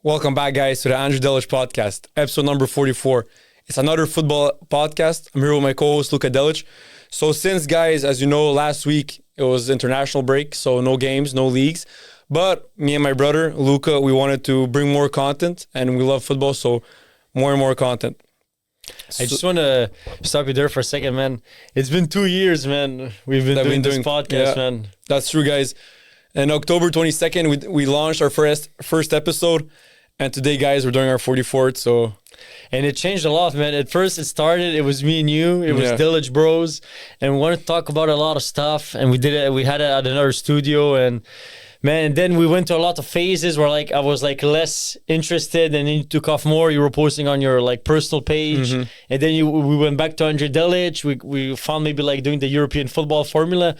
Welcome back, guys, to the Luka Delić podcast, episode number 44. It's another football podcast. I'm here with my co-host, Luka Delić. So since, guys, as you know, last week, it was international break, so no games, no leagues. But me and my brother, Luka, we wanted to bring more content, and we love football, so more and more content. I just want to stop you there for a second, man. It's been 2 years, man. We've been doing this podcast, man. That's true, guys. And October 22nd, we launched our first episode. And today, guys, we're doing our 44th, so... And it changed a lot, man. At first, it started, it was me and you. It was Delić Bros. And we wanted to talk about a lot of stuff. And we had it at another studio. And, man, then we went to a lot of phases where, I was, less interested. And then you took off more. You were posting on your, personal page. Mm-hmm. And then we went back to Luka Delić. We found maybe, doing the European football formula.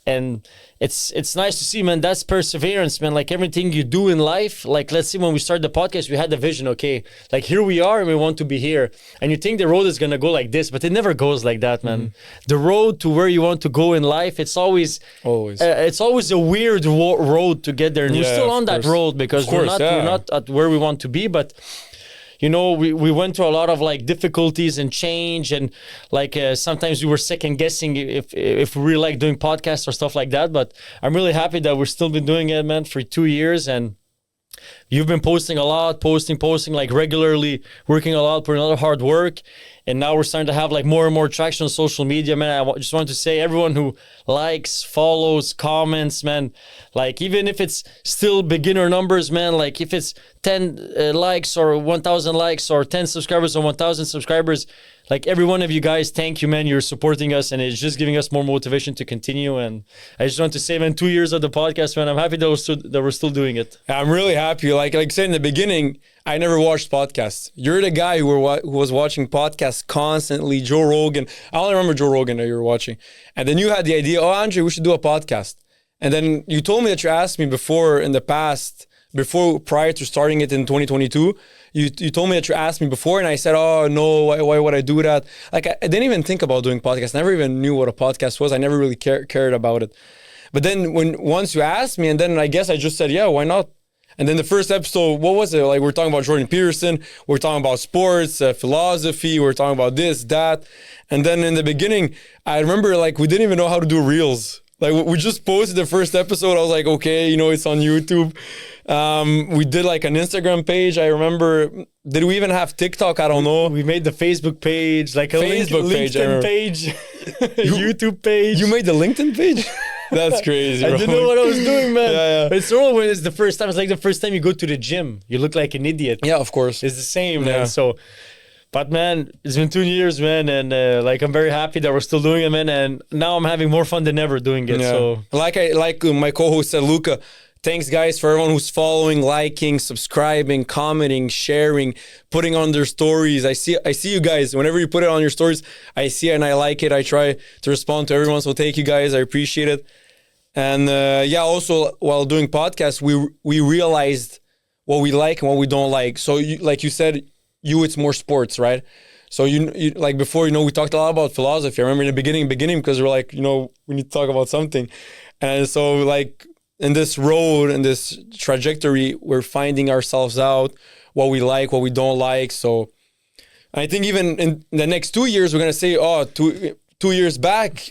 And it's nice to see, man. That's perseverance, man. Everything you do in life, let's see, when we started the podcast, we had the vision, okay, here we are and we want to be here. And you think the road is going to go like this, but it never goes like that, man. Mm-hmm. The road to where you want to go in life, it's always a weird road to get there. And we're still on that road because we're not at where we want to be, but... You know, we went through a lot of difficulties and change, and sometimes we were second guessing if we really like doing podcasts or stuff like that. But I'm really happy that we've still been doing it, man, for 2 years. And you've been posting a lot, posting regularly, working a lot, putting a lot of hard work. And now we're starting to have more and more traction on social media, man. I just want to say, everyone who likes, follows, comments, man, even if it's still beginner numbers, man, if it's 10 likes or 1,000 likes or 10 subscribers or 1,000 subscribers, every one of you guys, thank you, man. You're supporting us, and it's just giving us more motivation to continue. And I just want to say, man, 2 years of the podcast, man, I'm happy that we're still doing it. I'm really happy. Like I said in the beginning, I never watched podcasts. You're the guy who was watching podcasts constantly. Joe Rogan. I only remember Joe Rogan that you were watching. And then you had the idea, oh, Andre, we should do a podcast. And then you told me that you asked me before in the past, prior to starting it in 2022, you told me that you asked me before, and I said, oh, no, why would I do that? I didn't even think about doing podcasts. I never even knew what a podcast was. I never really cared about it. But then once you asked me, and then I guess I just said, yeah, why not? And then the first episode, what was it? We're talking about Jordan Peterson, we're talking about sports, philosophy, we're talking about this, that. And then in the beginning, I remember we didn't even know how to do reels. We just posted the first episode. I was like, okay, it's on YouTube. We did an Instagram page. I remember, did we even have TikTok? I don't know. We made the Facebook page, LinkedIn page, YouTube page. You made the LinkedIn page? That's crazy, bro. I didn't know what I was doing, man. Yeah. But it's normal when it's the first time. It's like the first time you go to the gym. You look like an idiot. Yeah, of course. It's the same, man. So, but man, it's been 2 years, man. And I'm very happy that we're still doing it, man. And now I'm having more fun than ever doing it. Yeah. So, like my co-host said, Luka, thanks, guys, for everyone who's following, liking, subscribing, commenting, sharing, putting on their stories. I see you guys. Whenever you put it on your stories, I see it and I like it. I try to respond to everyone. So thank you, guys. I appreciate it. And also while doing podcasts, we realized what we like and what we don't like. So like you said, it's more sports, right? So you before, we talked a lot about philosophy. I remember in the beginning because we're we need to talk about something. And so in this road and this trajectory, we're finding ourselves out, what we like, what we don't like. So I think even in the next 2 years, we're going to say, 2 years back,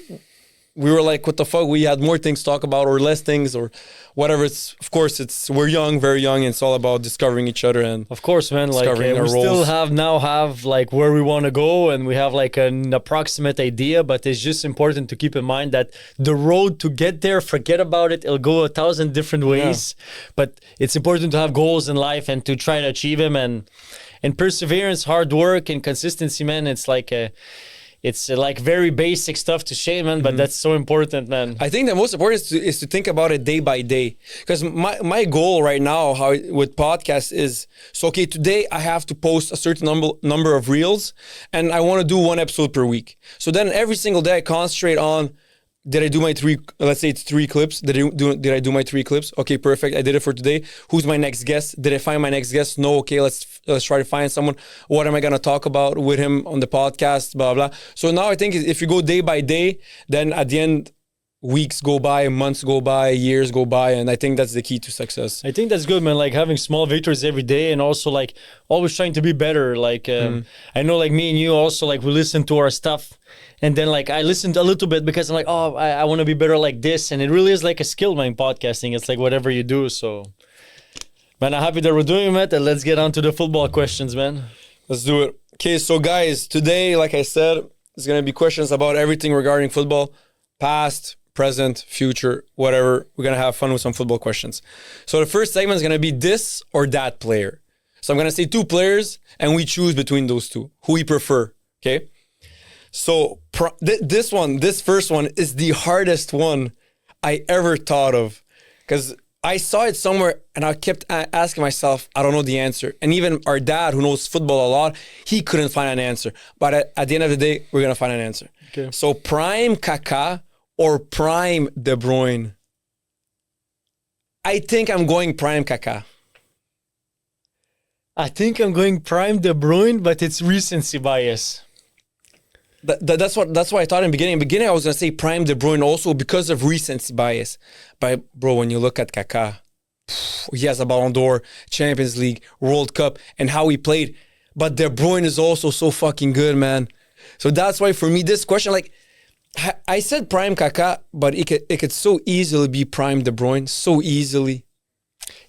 we were what the fuck? We had more things to talk about or less things or whatever. Of course, we're young, very young, and it's all about discovering each other and of course, man. Discovering our we roles. Still have where we want to go, and we have an approximate idea, but it's just important to keep in mind that the road to get there, forget about it. It'll go 1,000 different ways, but it's important to have goals in life and to try to achieve them. And perseverance, hard work, and consistency, man. It's very basic stuff to say, man, but that's so important, man. I think the most important is to think about it day by day. Because my goal right now with podcasts is, today I have to post a certain number of reels, and I want to do one episode per week. So then every single day I concentrate on, did I do my let's say it's 3 clips. Did I do my 3 clips? Okay, perfect. I did it for today. Who's my next guest? Did I find my next guest? No, okay, let's try to find someone. What am I going to talk about with him on the podcast? Blah, blah. So now I think if you go day by day, then at the end, weeks go by, months go by, years go by, and I think that's the key to success. I think that's good, man. Like having small victories every day, and also like always trying to be better. Like I know, like me and you also like we listen to our stuff, and then like I listened a little bit because I'm like, oh, I want to be better like this, and it really is like a skill, man. Podcasting, it's like whatever you do. So, man, I'm happy that we're doing it, and let's get on to the football questions, man. Let's do it. Okay, so guys, today, like I said, there's gonna be questions about everything regarding football, past, present, future, whatever. We're going to have fun with some football questions. So the first segment is going to be this or that player. So I'm going to say two players and we choose between those two, who we prefer, okay? So this first one is the hardest one I ever thought of because I saw it somewhere and I kept asking myself, I don't know the answer. And even our dad, who knows football a lot, he couldn't find an answer. But at the end of the day, we're going to find an answer. Okay. So prime Kaká or prime De Bruyne? I think I'm going prime Kaká. I think I'm going prime De Bruyne, but it's recency bias. That's why I thought in the beginning. In the beginning, I was going to say prime De Bruyne also because of recency bias. But bro, when you look at Kaká, he has a Ballon d'Or, Champions League, World Cup, and how he played. But De Bruyne is also so fucking good, man. So that's why for me, this question, like, I said prime Kaká, but it could so easily be prime De Bruyne, so easily.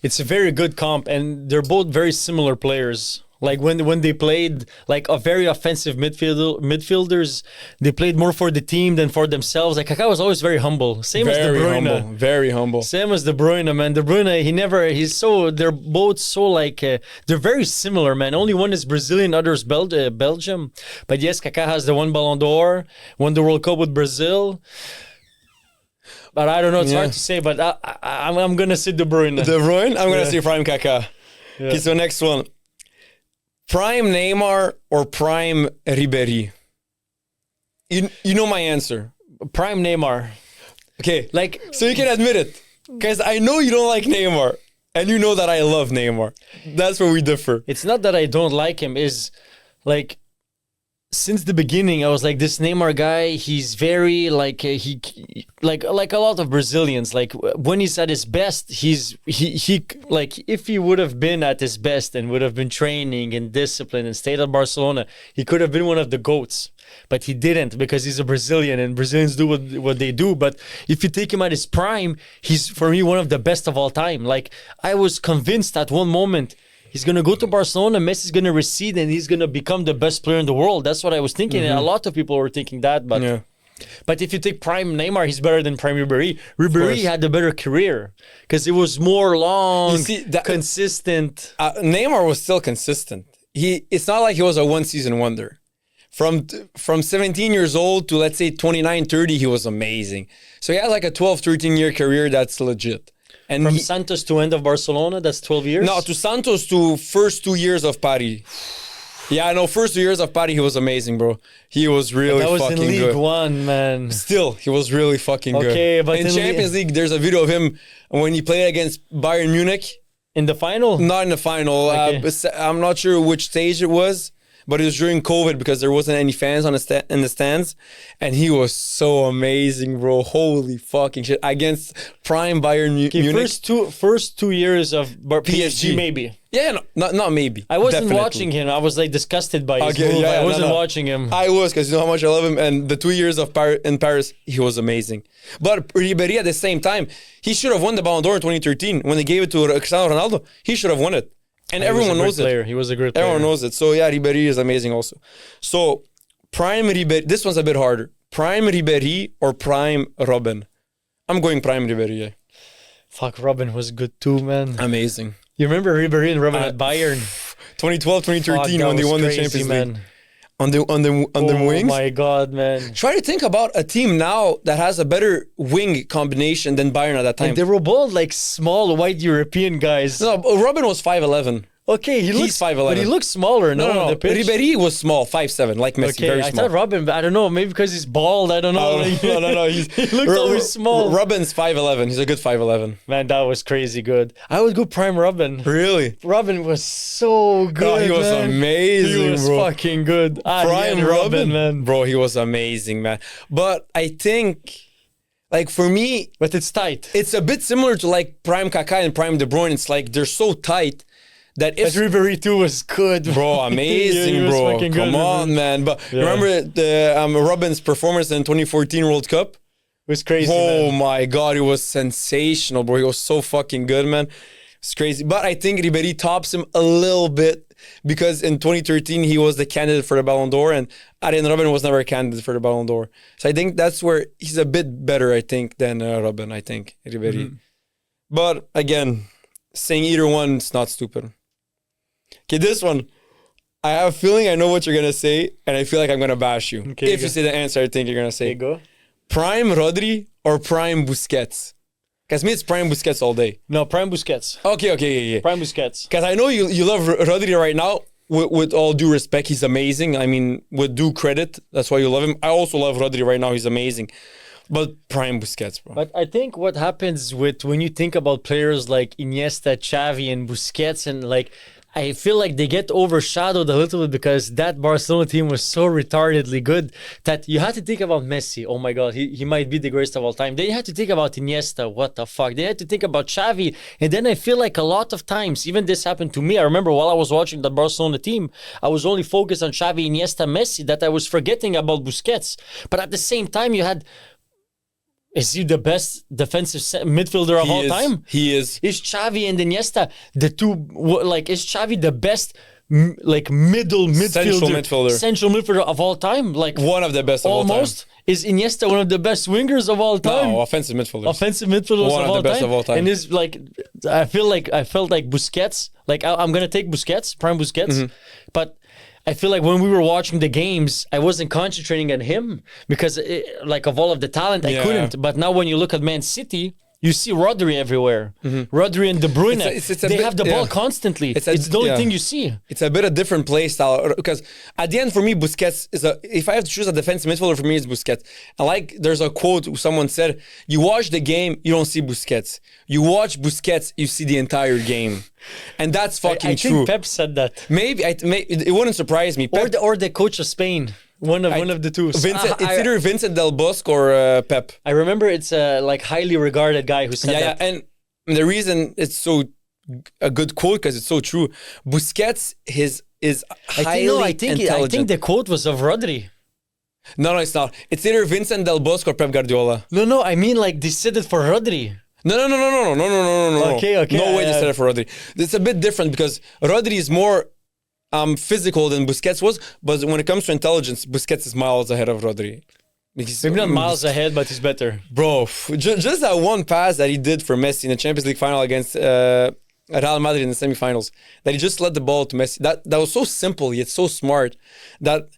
It's a very good comp, and they're both very similar players. Like when they played like a very offensive midfielders, they played more for the team than for themselves. Like Kaká was always very humble. Same as De Bruyne. Very humble. Same as De Bruyne, man. De Bruyne, they're both so like, they're very similar, man. Only one is Brazilian, other's Belgium. But yes, Kaká has the one Ballon d'Or, won the World Cup with Brazil. But I don't know, it's hard to say, but I'm going to say De Bruyne. De Bruyne? I'm going to say prime Kaká. Yeah. Okay, so next one. Prime Neymar or prime Ribéry? You know my answer. Prime Neymar. Okay, like, so you can admit it. Because I know you don't like Neymar. And you know that I love Neymar. That's where we differ. It's not that I don't like him. Is like, since the beginning, I was like, this Neymar guy, he's very like like a lot of Brazilians. Like when he's at his best, he like if he would have been at his best and would have been training and discipline and stayed at Barcelona, he could have been one of the GOATs. But he didn't because he's a Brazilian and Brazilians do what they do. But if you take him at his prime, he's for me one of the best of all time. Like I was convinced at one moment, he's going to go to Barcelona, Messi's going to recede, and he's going to become the best player in the world. That's what I was thinking. And a lot of people were thinking that. But if you take prime Neymar, he's better than prime Ribéry. Ribéry had a better career because it was more long, consistent. Neymar was still consistent. It's not like he was a one-season wonder. From 17 years old to, let's say, 29, 30, he was amazing. So he had like a 12, 13-year career that's legit. And from Santos to end of Barcelona, that's 12 years? No, to Santos to first 2 years of Paris. Yeah, no, first 2 years of Paris, he was amazing, bro. He was really fucking good. That was in League One, man. Still, he was really fucking good. Okay, but in Champions League, there's a video of him when he played against Bayern Munich. In the final? Not in the final. Okay. I'm not sure which stage it was. But it was during COVID because there wasn't any fans in the stands. And he was so amazing, bro. Holy fucking shit. Against prime Bayern Munich. First two years of PSG, maybe. Yeah, no, not maybe. I wasn't watching him. I was like disgusted by his move. I wasn't watching him. I was because you know how much I love him. And the 2 years of in Paris, he was amazing. But Ribéry at the same time, he should have won the Ballon d'Or in 2013. When they gave it to Cristiano Ronaldo, he should have won it. And everyone knows it. He was a great player. Everyone knows it. So yeah, Ribéry is amazing also. So prime Ribéry, this one's a bit harder. Prime Ribéry or prime Robben? I'm going prime Ribéry. Yeah. Fuck, Robben was good too, man. Amazing. You remember Ribéry and Robben at Bayern? 2012, 2013 when they won the Champions League. On the wings. Oh my God, man. Try to think about a team now that has a better wing combination than Bayern at that time. And they were both like small white European guys. No, Robben was 5'11". Okay, he's 5'11". But he looks smaller, no. The pitch. Ribéry was small, 5'7", like Messi, very small. I thought Robben, I don't know, maybe because he's bald, I don't know. No. He looked always small. Robben's 5'11". He's a good 5'11". Man, that was crazy good. I would go prime Robben. Really? Robben was so good, he was amazing, He was fucking good. Prime Robben, man. Bro, he was amazing, man. But I think Like for me, But it's tight. it's a bit similar to like prime Kaká and prime De Bruyne. It's like they're so tight that if But Ribery too was good. bro, amazing, Yeah, he was bro. fucking Come good, on, Ribery. man. But Yeah. remember the Robin's performance in 2014 World Cup? It was crazy, Oh man. my god, it was sensational, bro. He was so fucking good, man. It's crazy. But I think Ribery tops him a little bit because in 2013 he was the candidate for the Ballon d'Or and Arjen Robben was never a candidate for the Ballon d'Or. So I think that's where he's a bit better, I think, than Robben, I think, Ribery. But again, saying either one is not stupid. Okay, this one. I have a feeling I know what you're going to say and I feel like I'm going to bash you. Okay, If you say the answer, I think you're going to say. There you go. Prime Rodri or Prime Busquets? Because me, it's Prime Busquets all day. No, Prime Busquets. Okay, yeah. Prime Busquets. Because I know you love Rodri right now. With all due respect, he's amazing. I mean, with due credit, that's why you love him. I also love Rodri right now. He's amazing. But Prime Busquets, bro. But I think what happens with when you think about players like Iniesta, Xavi, and Busquets, and like I feel like they get overshadowed a little bit because that Barcelona team was so retardedly good that you had to think about Messi. Oh my God, he might be the greatest of all time. Then you had to think about Iniesta. What the fuck? Then you had to think about Xavi. And then I feel like a lot of times, even this happened to me. I remember while I was watching the Barcelona team, I was only focused on Xavi, Iniesta, Messi, that I was forgetting about Busquets. But at the same time, you had... Is he the best defensive midfielder of all time? He is. Is Xavi and Iniesta the two? Like, is Xavi the best, like middle midfielder, central midfielder of all time? Like one of the best of all time. Almost. Is Iniesta one of the best wingers of all time? No, offensive midfielders. Offensive midfielders one of the best of all time. And is like, I felt like Busquets. Like I'm gonna take Busquets, prime Busquets, but. I feel like when we were watching the games, I wasn't concentrating on him because, like, of all of the talent, I couldn't. But now when you look at Man City, you see Rodri everywhere. Rodri and De Bruyne, they have the ball constantly. It's the only thing you see. It's a bit of different play style because at the end, for me, Busquets is if I have to choose a defensive midfielder, for me, it's Busquets. And like, there's a quote someone said, you watch the game, you don't see Busquets. You watch Busquets, you see the entire game. And that's fucking true. I think Pep said that. Maybe it wouldn't surprise me. Pep, or the coach of Spain. One of the two. It's either Vincent Del Bosque or Pep. I remember it's a like highly regarded guy who said that. Yeah, and the reason it's so a good quote because it's so true. Busquets is highly intelligent. I think the quote was of Rodri. No, it's not. It's either Vincent Del Bosque or Pep Guardiola. No, I mean like they said it for Rodri. No. Okay. No way they said it for Rodri. It's a bit different because Rodri is more physical than Busquets was, but when it comes to intelligence, Busquets is miles ahead of Rodri. Maybe not miles ahead, but he's better. Bro, just that one pass that he did for Messi in the Champions League final against Real Madrid in the semifinals, that he just let the ball to Messi. That was so simple yet so smart that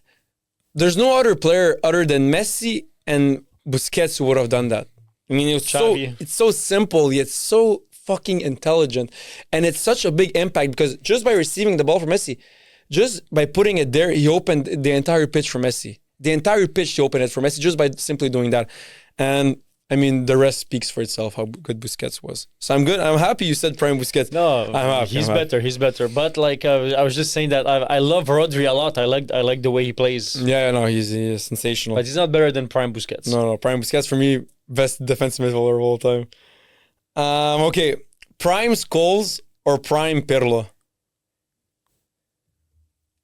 there's no other player other than Messi and Busquets who would have done that. I mean, it's so simple yet so fucking intelligent, and it's such a big impact because just by receiving the ball from Messi, just by putting it there, he opened the entire pitch for Messi. The entire pitch he opened it for Messi just by simply doing that, and I mean the rest speaks for itself how good Busquets was. So I'm good. I'm happy you said prime Busquets. No, he's better. He's better. But like I was just saying that I love Rodri a lot. I like the way he plays. Yeah, no, he's sensational. But he's not better than prime Busquets. No, prime Busquets for me. Best defensive midfielder of all time. Okay, prime Scholes or prime Pirlo?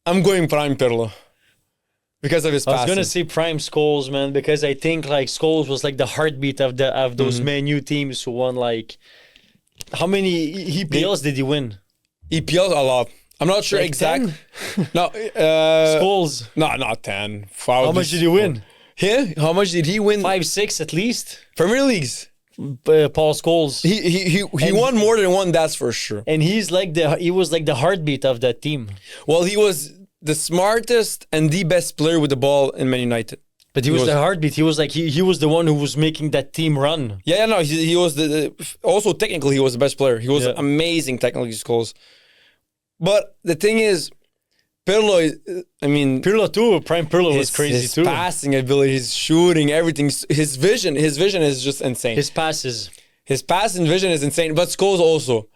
I'm going prime Pirlo because of his passing. I was gonna say prime Scholes, man, because I think like Scholes was like the heartbeat of those Man U teams who won like how many EPLs did he win? EPLs a lot. I'm not sure like exact. 10? No, Scholes. No, not 10. How much did he win? How much did he win? 5, 6 at least. Premier Leagues. Paul Scholes. He won more than one, that's for sure. And he was like the heartbeat of that team. Well, he was the smartest and the best player with the ball in Man United. But he was the heartbeat. He was like he was the one who was making that team run. Yeah, no, he was also technically he was the best player. He was amazing technically, Scholes. But the thing is, Pirlo, Pirlo too. Prime Pirlo was crazy too. His passing ability, his shooting, everything, his vision is just insane. His passing vision is insane. But Scholes also.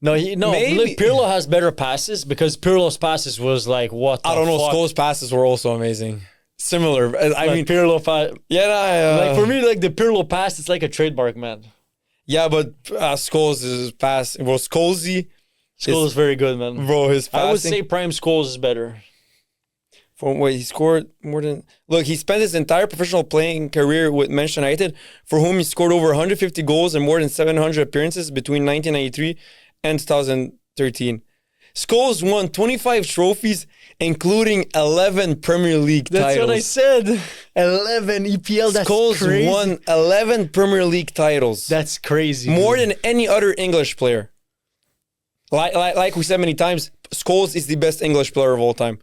Maybe Pirlo has better passes because Pirlo's passes was like what? I don't know. Scholes' passes were also amazing. similar. I mean, Pirlo pass. yeah, For me, like the Pirlo pass, it's like a trademark, man. yeah, but Scholes is pass. Well, Scholesy, Scholes is very good, man. bro, his passing. I would say Prime Scholes is better. From what he scored more than look, he spent his entire professional playing career with Manchester United, for whom he scored over 150 goals and more than 700 appearances between 1993 and 2013. Scholes won 25 trophies, including 11 Premier League titles. That's what I said. 11 EPL. That's Scholes crazy. won 11 Premier League titles. That's crazy. More than any other English player. Like we said many times, Scholes is the best English player of all time.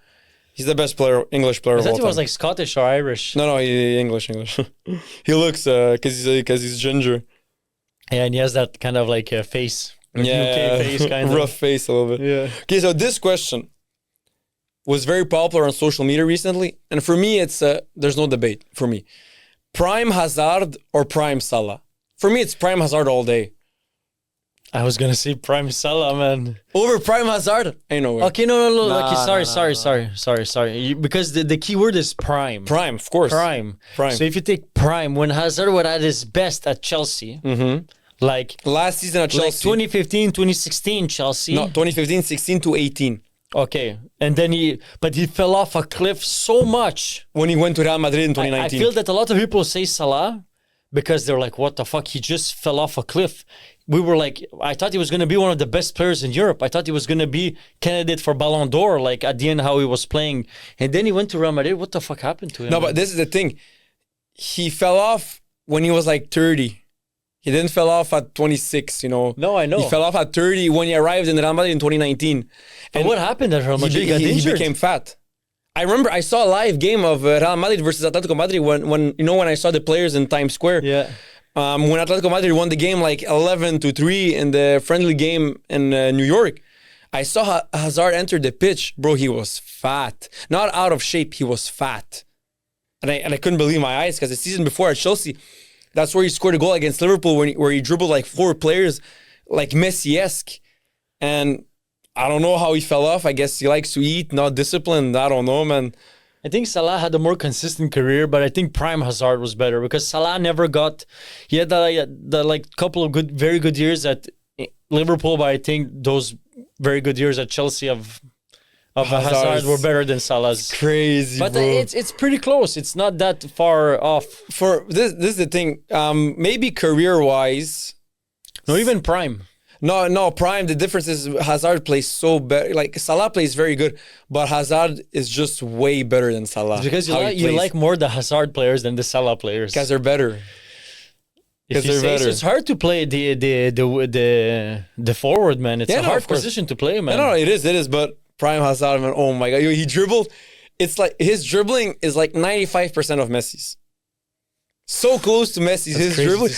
He's the best English player of all time. I thought he was like Scottish or Irish. No, he English. He looks because he's ginger. Yeah, and he has that kind of like face. Like UK face, kind rough face a little bit. Yeah. Okay, so this question was very popular on social media recently, and for me, it's there's no debate for me. Prime Hazard or Prime Salah? For me, it's Prime Hazard all day. I was gonna say Prime Salah, man. Over Prime Hazard? Ain't no way. Okay, no. Okay, sorry. Because the key word is prime. Prime, of course. Prime. Prime. So if you take prime, when Hazard was at his best at Chelsea, like last season at Chelsea, 2015, 2016 Chelsea. No, 2015, 16 to 18. Okay, and then he fell off a cliff so much When he went to Real Madrid in 2019. I feel that a lot of people say Salah because they're like, what the fuck? He just fell off a cliff. We were like, I thought he was going to be one of the best players in Europe. I thought he was going to be candidate for Ballon d'Or, like at the end how he was playing. And then he went to Real Madrid. What the fuck happened to him? No, but this is the thing. He fell off when he was like 30. He didn't fell off at 26, you know. No, I know. He fell off at 30 when he arrived in Real Madrid in 2019. And what happened at Real Madrid? He became fat. I remember I saw a live game of Real Madrid versus Atletico Madrid when I saw the players in Times Square. Yeah. When Atletico Madrid won the game like 11-3 in the friendly game in New York, I saw Hazard enter the pitch. Bro, he was fat. Not out of shape, he was fat. And I couldn't believe my eyes because the season before at Chelsea, that's where he scored a goal against Liverpool where he dribbled like 4 players, like Messi-esque. And I don't know how he fell off. I guess he likes to eat, not disciplined. I don't know, man. I think Salah had a more consistent career, but I think Prime Hazard was better because Salah never got. He had the like couple of very good years at Liverpool, but I think those very good years at Chelsea of Hazard were better than Salah's. Crazy, but bro. It's pretty close. It's not that far off. For this is the thing. Maybe career wise, no, even Prime. No, Prime. The difference is Hazard plays so better. Like Salah plays very good, but Hazard is just way better than Salah. It's because you like more the Hazard players than the Salah players. Because they're better. If you say so, it's hard to play the forward, man. It's a hard position to play, man. No, it is. But Prime Hazard, man, oh my god, he dribbled. It's like his dribbling is like 95% of Messi's. So close to Messi's. His dribbling.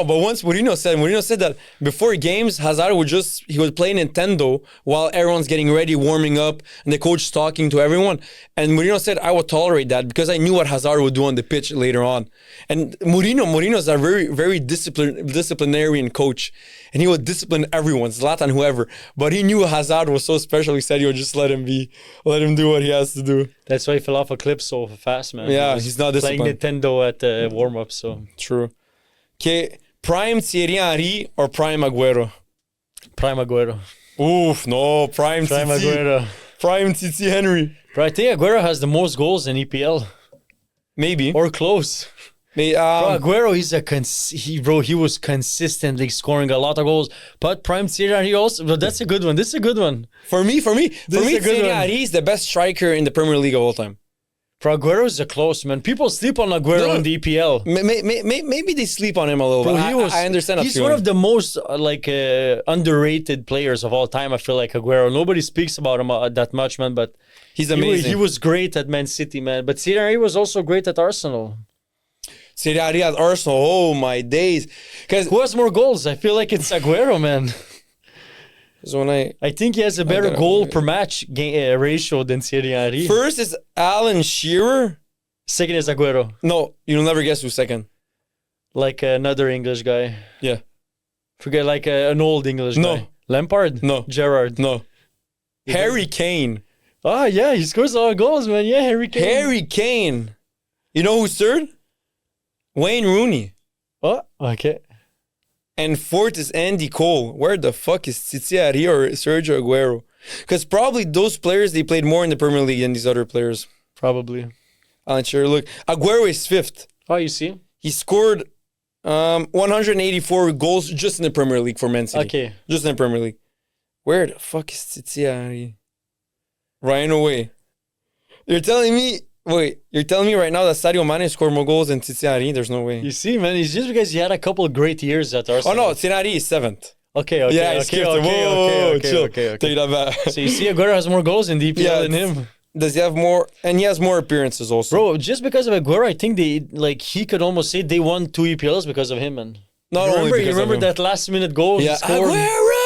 But once Mourinho said that before games, Hazard he would play Nintendo while everyone's getting ready, warming up, and the coach talking to everyone. And Mourinho said, I would tolerate that because I knew what Hazard would do on the pitch later on. And Mourinho's a very, very disciplinarian coach. And he would discipline everyone, Zlatan, whoever. But he knew Hazard was so special, he said he would just let him do what he has to do. That's why he fell off a cliff so fast, man. Yeah, he's not disciplined. Playing Nintendo at the warm-up, so. True. Okay, Prime Thierry Henry or Prime Aguero? Prime Aguero. Oof, no, Prime Aguero. Prime Titi Henry. But I think Aguero has the most goals in EPL. Maybe. Or close. Aguero, he was consistently scoring a lot of goals. But Prime Thierry Henry also, but that's a good one. This is a good one. For me, Thierry Henry is the best striker in the Premier League of all time. For Aguero is a close, man. People sleep on Aguero in the EPL. Maybe they sleep on him a little bit. I understand. He's one of the most underrated players of all time. I feel like Aguero. Nobody speaks about him that much, man. But he's amazing. He was great at Man City, man. But Thierry Henry was also great at Arsenal. Thierry Henry at Arsenal. Oh my days! Who has more goals? I feel like it's Aguero, man. So I think he has a better goal per match ratio than Thierry Henry. First is Alan Shearer. Second is Aguero. No, you'll never guess who's second. Like another English guy. Yeah. Forget an old English guy. No. Lampard? No. Gerrard? No. Harry Kane. Oh, yeah, he scores a lot of goals, man. Yeah, Harry Kane. Harry Kane. You know who's third? Wayne Rooney. Oh, okay. And fourth is Andy Cole. Where the fuck is Titiari or Sergio Aguero? Because probably those players, they played more in the Premier League than these other players. Probably. I'll sure look. Aguero is fifth. Oh, you see? He scored 184 goals just in the Premier League for Man City. Okay. Just in the Premier League. Where the fuck is Titiari? Ryan away. You're telling me right now that Sadio Mane scored more goals than Titiari? There's no way. You see, man, it's just because he had a couple of great years at Arsenal. Oh no, Titiari is seventh. Okay. Yeah, chill. Okay. Take that back. So you see, Aguero has more goals in DPL than him. Does he have more? And he has more appearances also. Bro, just because of Aguero, I think he could almost say they won 2 EPLs because of him, man. You remember that last minute goal he scored? Aguero!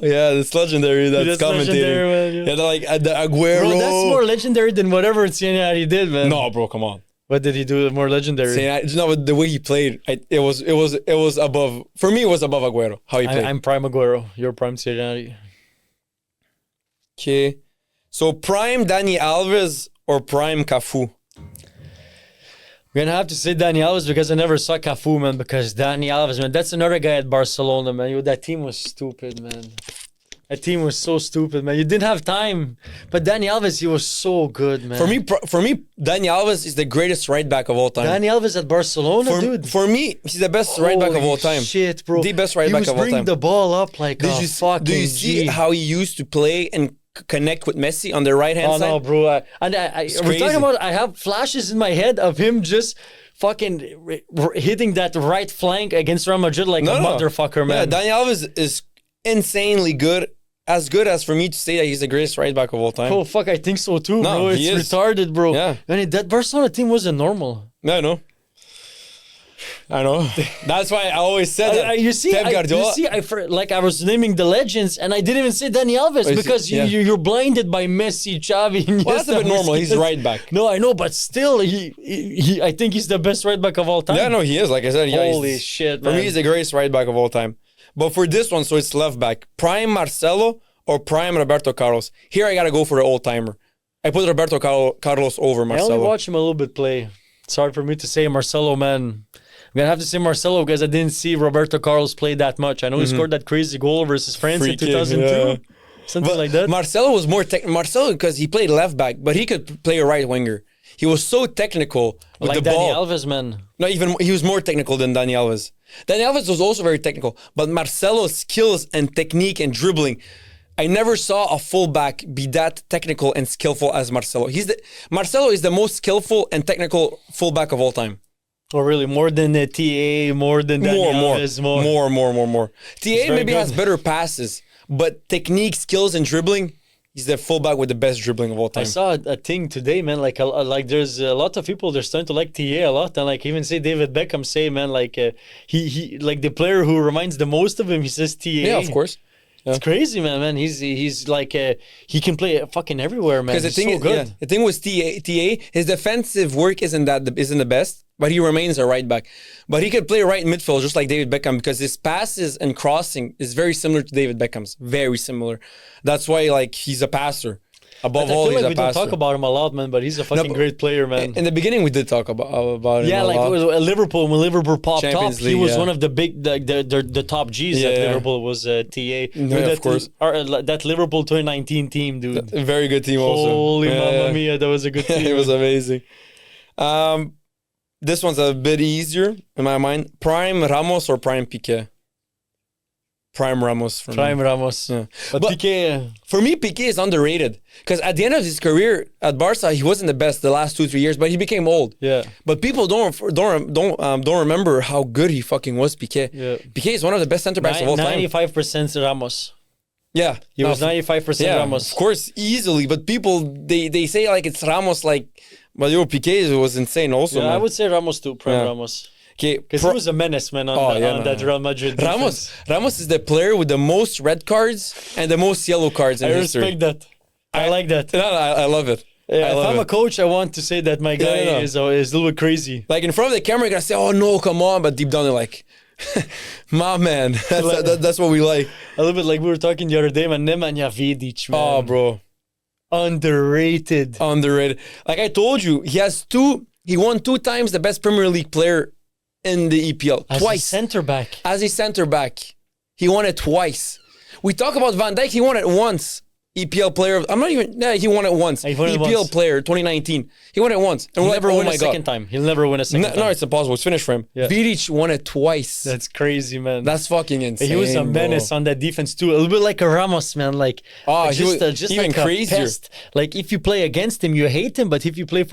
Yeah, that's legendary. That's commentating. Legendary, man, yeah, like the Aguero. Bro, that's more legendary than whatever Titiari did, man. No, bro, come on. What did he do more legendary? No, but the way he played, it was above. For me, it was above Aguero. How he played. I'm prime Aguero. You're prime Titiari. Okay, so prime Dani Alves or prime Cafu? We're gonna have to say Dani Alves because I never saw Cafu, man. Because Dani Alves, man, that's another guy at Barcelona, man. That team was stupid, man. That team was so stupid, man. You didn't have time, but Dani Alves, he was so good, man. For me, Dani Alves is the greatest right back of all time. Dani Alves at Barcelona, dude. For me, he's the best right back of all time. Shit, bro. The best right back of all time. He was bringing the ball up like do you see how he used to play and connect with Messi on the right hand side? Oh no, bro! We're talking about. I have flashes in my head of him just fucking hitting that right flank against Real Madrid like a motherfucker, man. Yeah, Dani Alves is insanely good. As good as for me to say that he's the greatest right back of all time. Oh fuck, I think so too, bro. It's retarded, bro. Yeah, and that Barcelona team wasn't normal. I know. That's why I always said that. You see, I was naming the legends, and I didn't even say Dani Alves because you're blinded by Messi, Xavi. Well, that's a bit normal. He's right back. No, I know, but still, I think he's the best right back of all time. Yeah, no, he is. Like I said, holy shit, man. For me, he's the greatest right back of all time. But for this one, so it's left back. Prime Marcelo or prime Roberto Carlos? Here I gotta go for the old timer. I put Roberto Carlos over Marcelo. I only watched him a little bit play. It's hard for me to say Marcelo, man. I'm gonna have to say Marcelo because I didn't see Roberto Carlos play that much. I know he scored that crazy goal versus France in 2002. Something like that. Marcelo was more Marcelo because he played left back, but he could play a right winger. He was so technical with the ball. Dani Alves, man. Not even, he was more technical than Dani Alves. Dani Alves was also very technical, but Marcelo's skills and technique and dribbling, I never saw a fullback be that technical and skillful as Marcelo. Marcelo is the most skillful and technical fullback of all time. Oh, really? More than TA, more than Dani Alves? More. TA maybe has better passes, but technique, skills, and dribbling, he's the fullback with the best dribbling of all time. I saw a thing today, man. Like there's a lot of people they're starting to like TA a lot, and like even say David Beckham say, man, like he like the player who reminds the most of him. He says TA. Yeah, of course. Yeah. It's crazy, man. He's like he can play fucking everywhere, man. Because the thing with TA, his defensive work isn't the best, but he remains a right back. But he could play right midfield just like David Beckham because his passes and crossing is very similar to David Beckham's. Very similar. That's why like he's a passer. Above all, he's a passer. We don't talk about him a lot, man, but he's a fucking great player, man. In the beginning, we did talk about him. Yeah, like Liverpool, when Liverpool popped Champions up, League, he was one of the big, the top Gs at Liverpool was TA. Of course. That Liverpool 2019 team, dude. A very good team also. Holy mamma mia, that was a good team. It was amazing. This one's a bit easier in my mind. Prime Ramos or Prime Piqué? Prime Ramos. Ramos. Yeah. But Piqué... For me, Piqué is underrated. Because at the end of his career at Barca, he wasn't the best the last 2-3 years, but he became old. Yeah. But people don't remember how good he fucking was, Piqué. Yeah. Piqué is one of the best center backs of all time. 95% Ramos. Yeah. He was 95% Ramos. Of course, easily. But people, they say like it's Ramos like... But Piqué was insane also. Yeah, man. I would say Ramos too, Prime Ramos. Okay, because he was a menace, man, on that Real Madrid defense. Ramos is the player with the most red cards and the most yellow cards in history. I respect that. I like that. No, I love it. Yeah, if I'm a coach, I want to say that my guy is a little bit crazy. Like in front of the camera, you're gonna say, "Oh no, come on!" But deep down, they're like, "My man, that's what we like." A little bit like we were talking the other day, man. Nemanja Vidic, man. Oh, bro. Underrated. Underrated. Like I told you, he won 2 times the best Premier League player in the EPL. As Twice. a center back. As a center back. He won it twice. We talk about Van Dijk, he won it once. EPL player. He won it once. EPL player 2019. He won it once. And He'll we're never like, win a second time. He'll never win a second time. No, it's impossible. It's finished for him. Yeah. Vidic won it twice. That's crazy, man. That's fucking insane. He was a menace on that defense too. A little bit like a Ramos, man. Like, he was just even like crazier. A pest. Like if you play against him, you hate him. But if he plays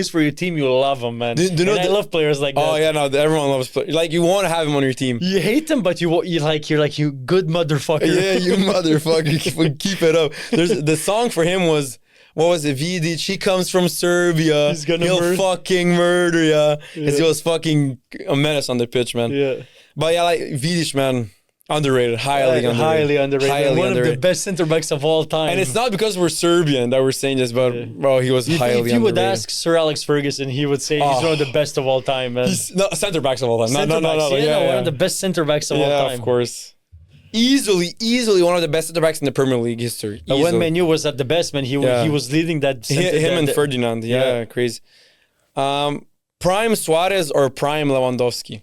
for your team, you love him, man. I love players like that. Oh yeah, no, everyone loves players. Like you want to have him on your team. You hate him, but you're like you good motherfucker. Yeah, you motherfucker. Keep it up. The song for him was. What was it? Vidic, he comes from Serbia. He'll fucking murder ya. Because he was fucking a menace on the pitch, man. Yeah. But yeah, like Vidic, man, underrated. Highly underrated. One of the best center backs of all time. And it's not because we're Serbian that we're saying this, but bro, he was highly underrated. If you would ask Sir Alex Ferguson, he would say he's one of the best of all time, man. Center backs of all time. No, one of the best center backs of all time. Yeah, of course. Easily one of the best center backs in the Premier League history. When Manu was at the best, man, he was leading that center. Him and Ferdinand, crazy. Prime Suarez or Prime Lewandowski?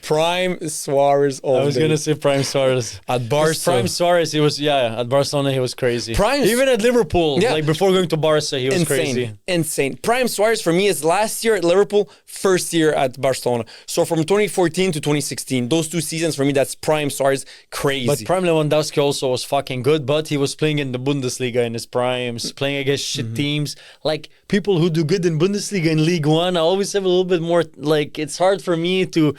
Prime Suarez. I was gonna say Prime Suarez at Barca. Prime Suarez, he was at Barcelona he was crazy. Even at Liverpool, like before going to Barca, he was crazy. Insane. Prime Suarez for me is last year at Liverpool, first year at Barcelona. So from 2014 to 2016, those 2 seasons for me, that's Prime Suarez, crazy. But Prime Lewandowski also was fucking good, but he was playing in the Bundesliga in his primes, playing against shit teams. Like people who do good in Bundesliga and League One, I always have a little bit more. Like it's hard for me to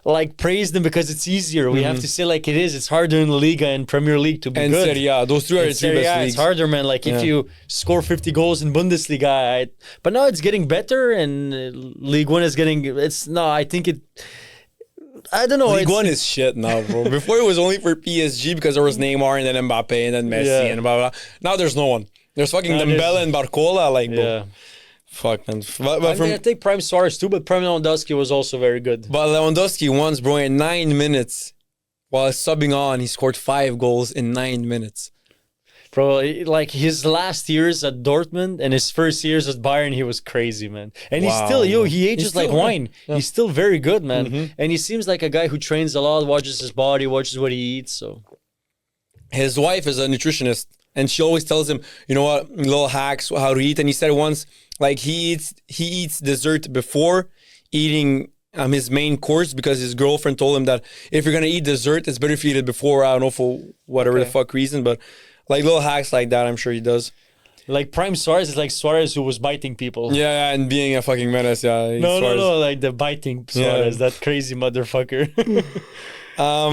like praise them because it's easier. We have to say like it is. It's harder in La Liga and Premier League to be and good. Serie A, those 3 are the 3 best leagues. It's harder, man. Like if you score 50 goals in Bundesliga, but now it's getting better and League One is getting. I think it. I don't know. League One is shit now, bro. Before it was only for PSG because there was Neymar and then Mbappe and then Messi and blah blah. Now there's no one. There's fucking Dembele and Barcola, like bro. Fuck, man. But I'm going to take Prime Suarez too, but Prime Lewandowski was also very good. But Lewandowski once, bro, in 9 minutes, while subbing on, he scored 5 goals in 9 minutes. Bro, like his last years at Dortmund and his first years at Bayern, he was crazy, man. And he's still, he ages like wine. Yeah. He's still very good, man. And he seems like a guy who trains a lot, watches his body, watches what he eats. So, his wife is a nutritionist. And she always tells him, you know what, little hacks, how to eat. And he said once, like he eats dessert before eating his main course because his girlfriend told him that if you're going to eat dessert, it's better if you eat it before, I don't know, for whatever the fuck reason. But like little hacks like that, I'm sure he does. Like Prime Suarez is like Suarez who was biting people. Yeah, and being a fucking menace, No, like the biting Suarez, that crazy motherfucker.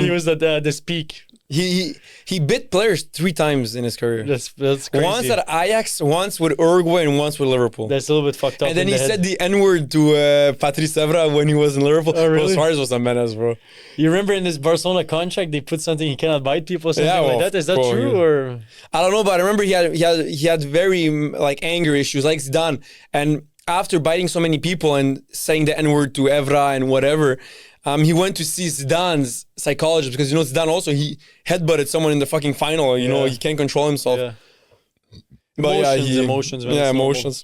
He was at the peak. He bit players 3 times in his career. That's crazy. Once at Ajax, once with Uruguay, and once with Liverpool. That's a little bit fucked up. And then he said the N-word to Patrice Evra when he was in Liverpool. Oh, really? Suarez was a menace, bro. You remember in his Barcelona contract they put something he cannot bite people or something like that? Is that true or? I don't know, but I remember he had very like anger issues, like Zidane. And after biting so many people and saying the N-word to Evra and whatever. He went to see Zidane's psychologist because, Zidane also, he headbutted someone in the fucking final. You know, he can't control himself. Yeah. But emotions. Man, emotions.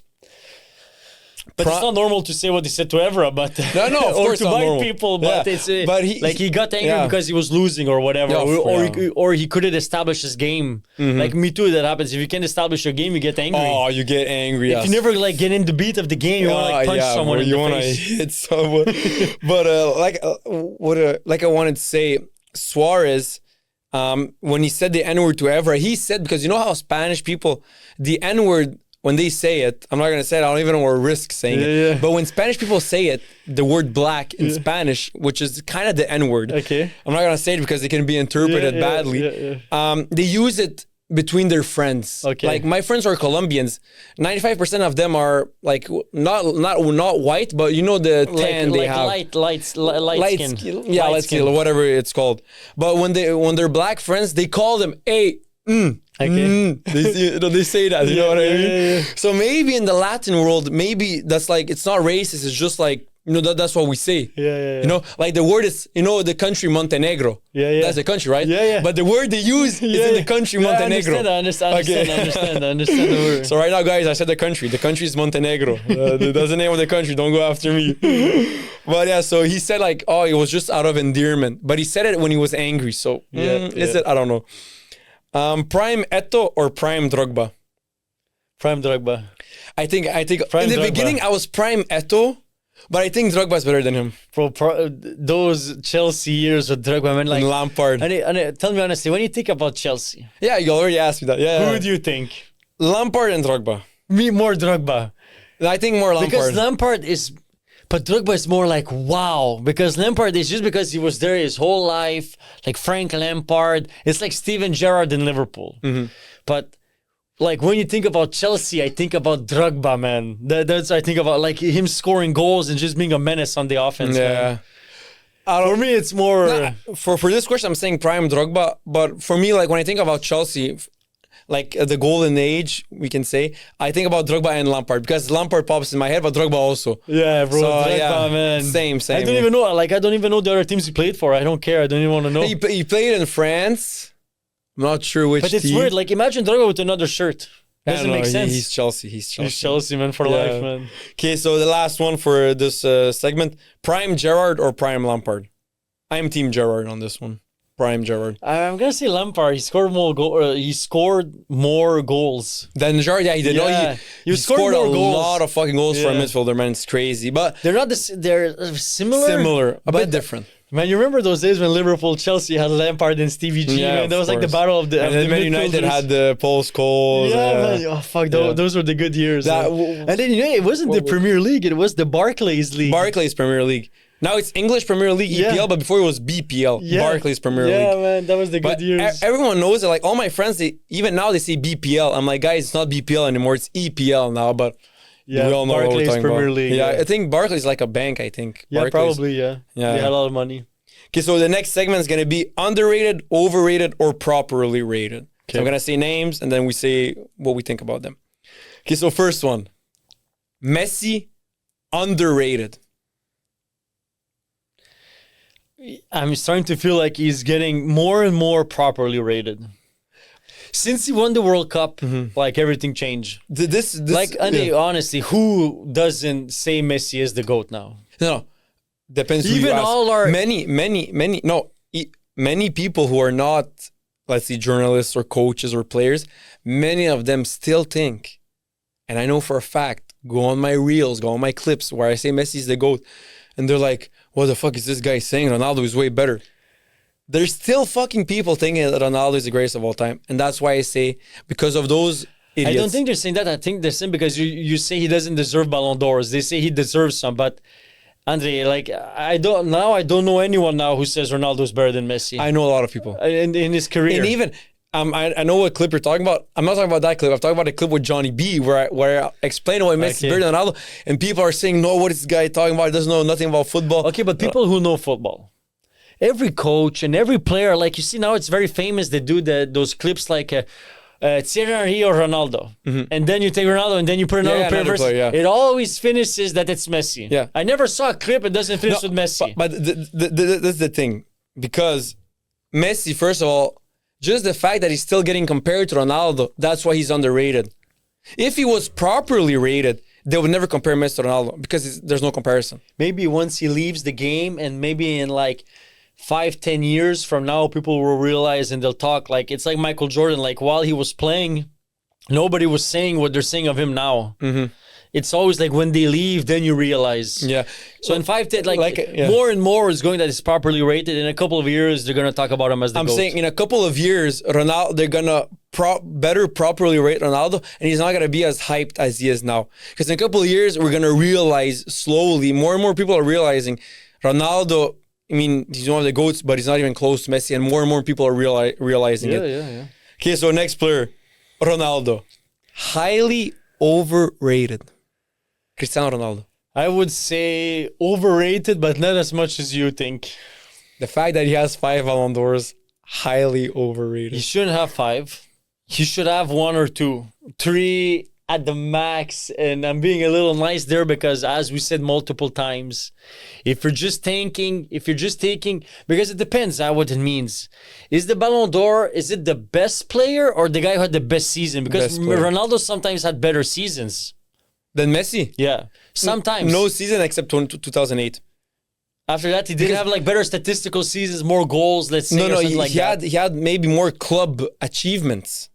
But it's not normal to say what he said to Evra, but no, of or course to not bite normal. people. But it's but he got angry because he was losing or whatever, or he couldn't establish his game. Like me too, that happens. If you can't establish your game, you get angry. Oh, you get angry. If you never like get in the beat of the game, you want to punch someone in the face. You want to hit someone. But like I wanted to say, Suarez. When he said the N-word to Evra, he said, because you know how Spanish people, the N-word, when they say it, I'm not going to say it, I don't even want to risk saying it. But when Spanish people say it, the word black in Spanish, which is kind of the N-word. Okay. I'm not going to say it because it can be interpreted badly. They use it between their friends. Okay. Like my friends are Colombians. 95% of them are like not white, but you know the tan they have. Light skin. Yeah, light skin, whatever it's called. But when they're black friends, they call them they say that, you know what I mean? So maybe in the Latin world, maybe that's like, it's not racist, it's just like, You know, that's what we say. Yeah. You know, like the word is, you know, the country Montenegro. Yeah. That's the country, right? Yeah. But the word they use is in the country Montenegro. I understand the word. So right now, guys, I said the country. The country is Montenegro. That's the name of the country. Don't go after me. But yeah, so he said like, oh, it was just out of endearment. But he said it when he was angry. So is it? I don't know. Prime Eto'o or Prime Drogba? Prime Drogba. I think Prime in the Drogba. beginning I was Prime Eto'o, but I think Drogba is better than him. Bro, those Chelsea years with Drogba, man, like And Lampard. And tell me honestly, when you think about Chelsea, Yeah, you already asked me that. Yeah. who do you think? Lampard and Drogba. Me more Drogba. I think more Lampard. Because Lampard is, but Drogba is more like wow. Because Lampard is just because he was there his whole life, like Frank Lampard. It's like Steven Gerrard in Liverpool. But like when you think about Chelsea, I think about Drogba, man. That's I think about like him scoring goals and just being a menace on the offense. Yeah. Man. For me, it's more. For this question, I'm saying Prime Drogba. But for me, like when I think about Chelsea, like the golden age, we can say, I think about Drogba and Lampard because Lampard pops in my head, but Drogba also. Yeah, bro. So, Drogba, man. Same. I don't even know. Like I don't even know the other teams he played for. I don't care. I don't even want to know. He played in France. I'm not sure which But it's team. weird. Like imagine Drogba with another shirt. I Doesn't don't make know. sense. He's Chelsea. He's Chelsea, man, for life, man. Okay, so the last one for this segment: Prime Gerrard or Prime Lampard? I am Team Gerrard on this one. Prime Gerrard. I'm gonna say Lampard. He scored more goals. Then Gerrard, yeah, he did. Yeah. No, he scored more a goals. lot of fucking goals for a Yeah. midfielder, man. It's crazy, but They're not this. They're similar. similar, a but- bit different. Man, you remember those days when Liverpool, Chelsea had Lampard and Stevie G? Yeah, Man? That of was like the course. battle of the. And of then the Man United midfielders. had the Paul Scholes. Yeah, man. Oh fuck, Yeah. those were the good years. That- man. And then it wasn't the Premier League; it was the Barclays League. Barclays Premier League. Now it's English Premier League, EPL, Yeah. but before it was BPL, Yeah. Barclays Premier Yeah, League. man, that was the But good years. everyone knows it. Like all my friends, even now they say BPL. I'm like, guys, it's not BPL anymore. It's EPL now. But Yeah, we all know what Barclays we're talking Premier about. League, Yeah, yeah. I think Barclays is like a bank. I think. Yeah, Barclays. probably. Yeah, Yeah. They had a lot of money. Okay, so the next segment is gonna be underrated, overrated, or properly rated. So I'm gonna say names and then we say what we think about them. Okay, so first one, Messi, underrated. I'm starting to feel like he's getting more and more properly rated. Since he won the World Cup, like everything changed. This Like, yeah. honestly, who doesn't say Messi is the GOAT now? No, depends. Who Even you ask. all our- many people who are not, let's say, journalists or coaches or players, many of them still think, and I know for a fact, go on my reels, go on my clips where I say Messi's the GOAT, and they're like, what the fuck is this guy saying? Ronaldo is way better. There's still fucking people thinking that Ronaldo is the greatest of all time, and that's why I say, because of those idiots. I don't think they're saying that. I think they're saying because you say he doesn't deserve Ballon d'Ors. They say he deserves some, but Andre, like I don't know anyone now who says Ronaldo is better than Messi I know a lot of people. in his career. And even I know what clip you're talking about. I'm not talking about that clip. I'm talking about a clip with Johnny B where I explain why Messi is better than Ronaldo, and people are saying, "No, what is this guy talking about? He doesn't know nothing about football." Okay, but people who know football, every coach and every player, like you see now, it's very famous. They do those clips like Thierry Henry or Ronaldo, and then you take Ronaldo and then you put another player another versus. player, yeah. It always finishes that it's Messi. Yeah. I never saw a clip it doesn't finish with Messi. But that's the thing, because Messi, first of all, just the fact that he's still getting compared to Ronaldo, that's why he's underrated. If he was properly rated, they would never compare Messi to Ronaldo because there's no comparison. Maybe once he leaves the game and maybe in like 5-10 years from now, people will realize and they'll talk like it's like Michael Jordan. Like while he was playing, nobody was saying what they're saying of him now. It's always like when they leave, then you realize. Yeah. So in 5-10, yeah. more and more is going that is properly rated. In a couple of years, they're gonna talk about him as the I'm GOAT. saying in a couple of years, Ronaldo, they're gonna better properly rate Ronaldo, and he's not gonna be as hyped as he is now. Because in a couple of years, we're gonna realize slowly, more and more people are realizing Ronaldo. I mean, he's one of the GOATs, but he's not even close to Messi, and more people are realizing it. Yeah. Okay, so next player, Ronaldo, highly overrated. Cristiano Ronaldo. I would say overrated, but not as much as you think. The fact that he has 5 Ballon d'Ors, highly He overrated. shouldn't have 5. He should have 1 or 2. 3, at the max, and I'm being a little nice there because, as we said multiple times, if you're just taking, because it depends on what it means. Is the Ballon d'Or, is it the best player or the guy who had the best season? Because Ronaldo sometimes had better seasons. Then Messi? Yeah, sometimes. No season except 2008. After that, he did have like better statistical seasons, more goals, let's say. No, That. He had maybe more club achievements.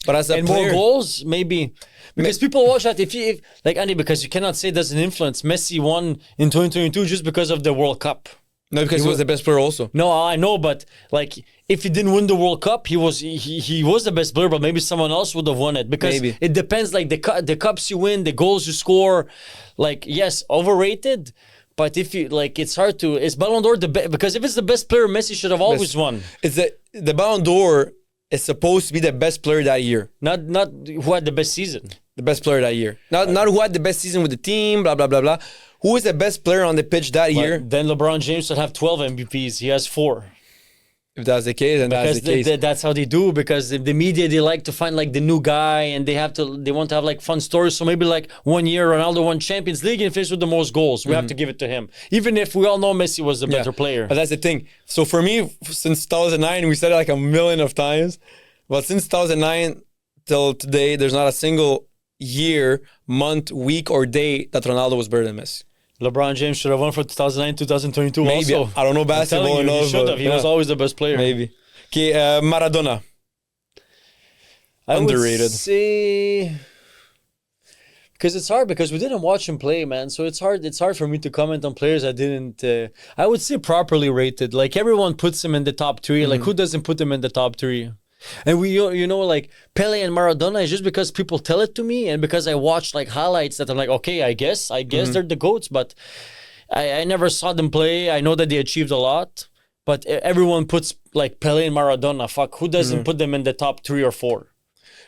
But as a and player, more goals, maybe. Because people watch that. If like Andy, because you cannot say it doesn't influence. Messi won in 2022 just because of the World Cup. No, because he was the best player also. No, I know, but like if he didn't win the World Cup, he was the best player, but maybe someone else would have won it. Because it depends, like the cups you win, the goals you score. Like, yes, overrated. But if you like, it's hard to. Is Ballon d'Or the best? Because if it's the best player, Messi should have always won. It's the Ballon d'Or is supposed to be the best player that year. Not who had the best season. The best player that year. Not who had the best season with the team. Blah blah blah blah. Who is the best player on the pitch that year? Then LeBron James should have 12 MVPs. He has 4. If that's the case, then that's the case. That's how they do, because the media, they like to find like the new guy, and they want to have like fun stories. So maybe like one year Ronaldo won Champions League and finished with the most goals. We have to give it to him, even if we all know Messi was the better player. But that's the thing. So for me, since 2009, we said it like a million of times. But since 2009 till today, there's not a single year, month, week, or day that Ronaldo was better than Messi. LeBron James should have won for 2009, 2022 Maybe. also. I don't know basketball enough. He should have. He was always the best player. Maybe. Okay, Maradona. Underrated. I would say... Because it's hard, because we didn't watch him play, man. So it's hard for me to comment on players I didn't... I would say properly rated. Like, everyone puts him in the top 3. Like, who doesn't put him in the top 3? And we, like Pele and Maradona is just because people tell it to me, and because I watched like highlights that I'm like, okay, I guess they're the GOATs, but I never saw them play. I know that they achieved a lot, but everyone puts like Pele and Maradona. Fuck, who doesn't put them in the top 3 or 4?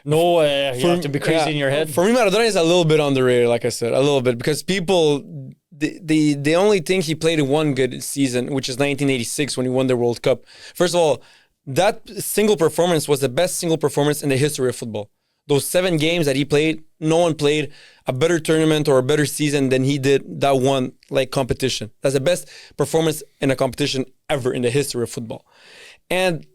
No, you have to be crazy in your head. For me, Maradona is a little bit underrated, like I said, a little bit, because people, the only thing he played in one good season, which is 1986 when he won the World Cup. First of all, that single performance was the best single performance in the history of football. Those 7 games that he played, no one played a better tournament or a better season than he did that one like competition. That's the best performance in a competition ever in the history of football. And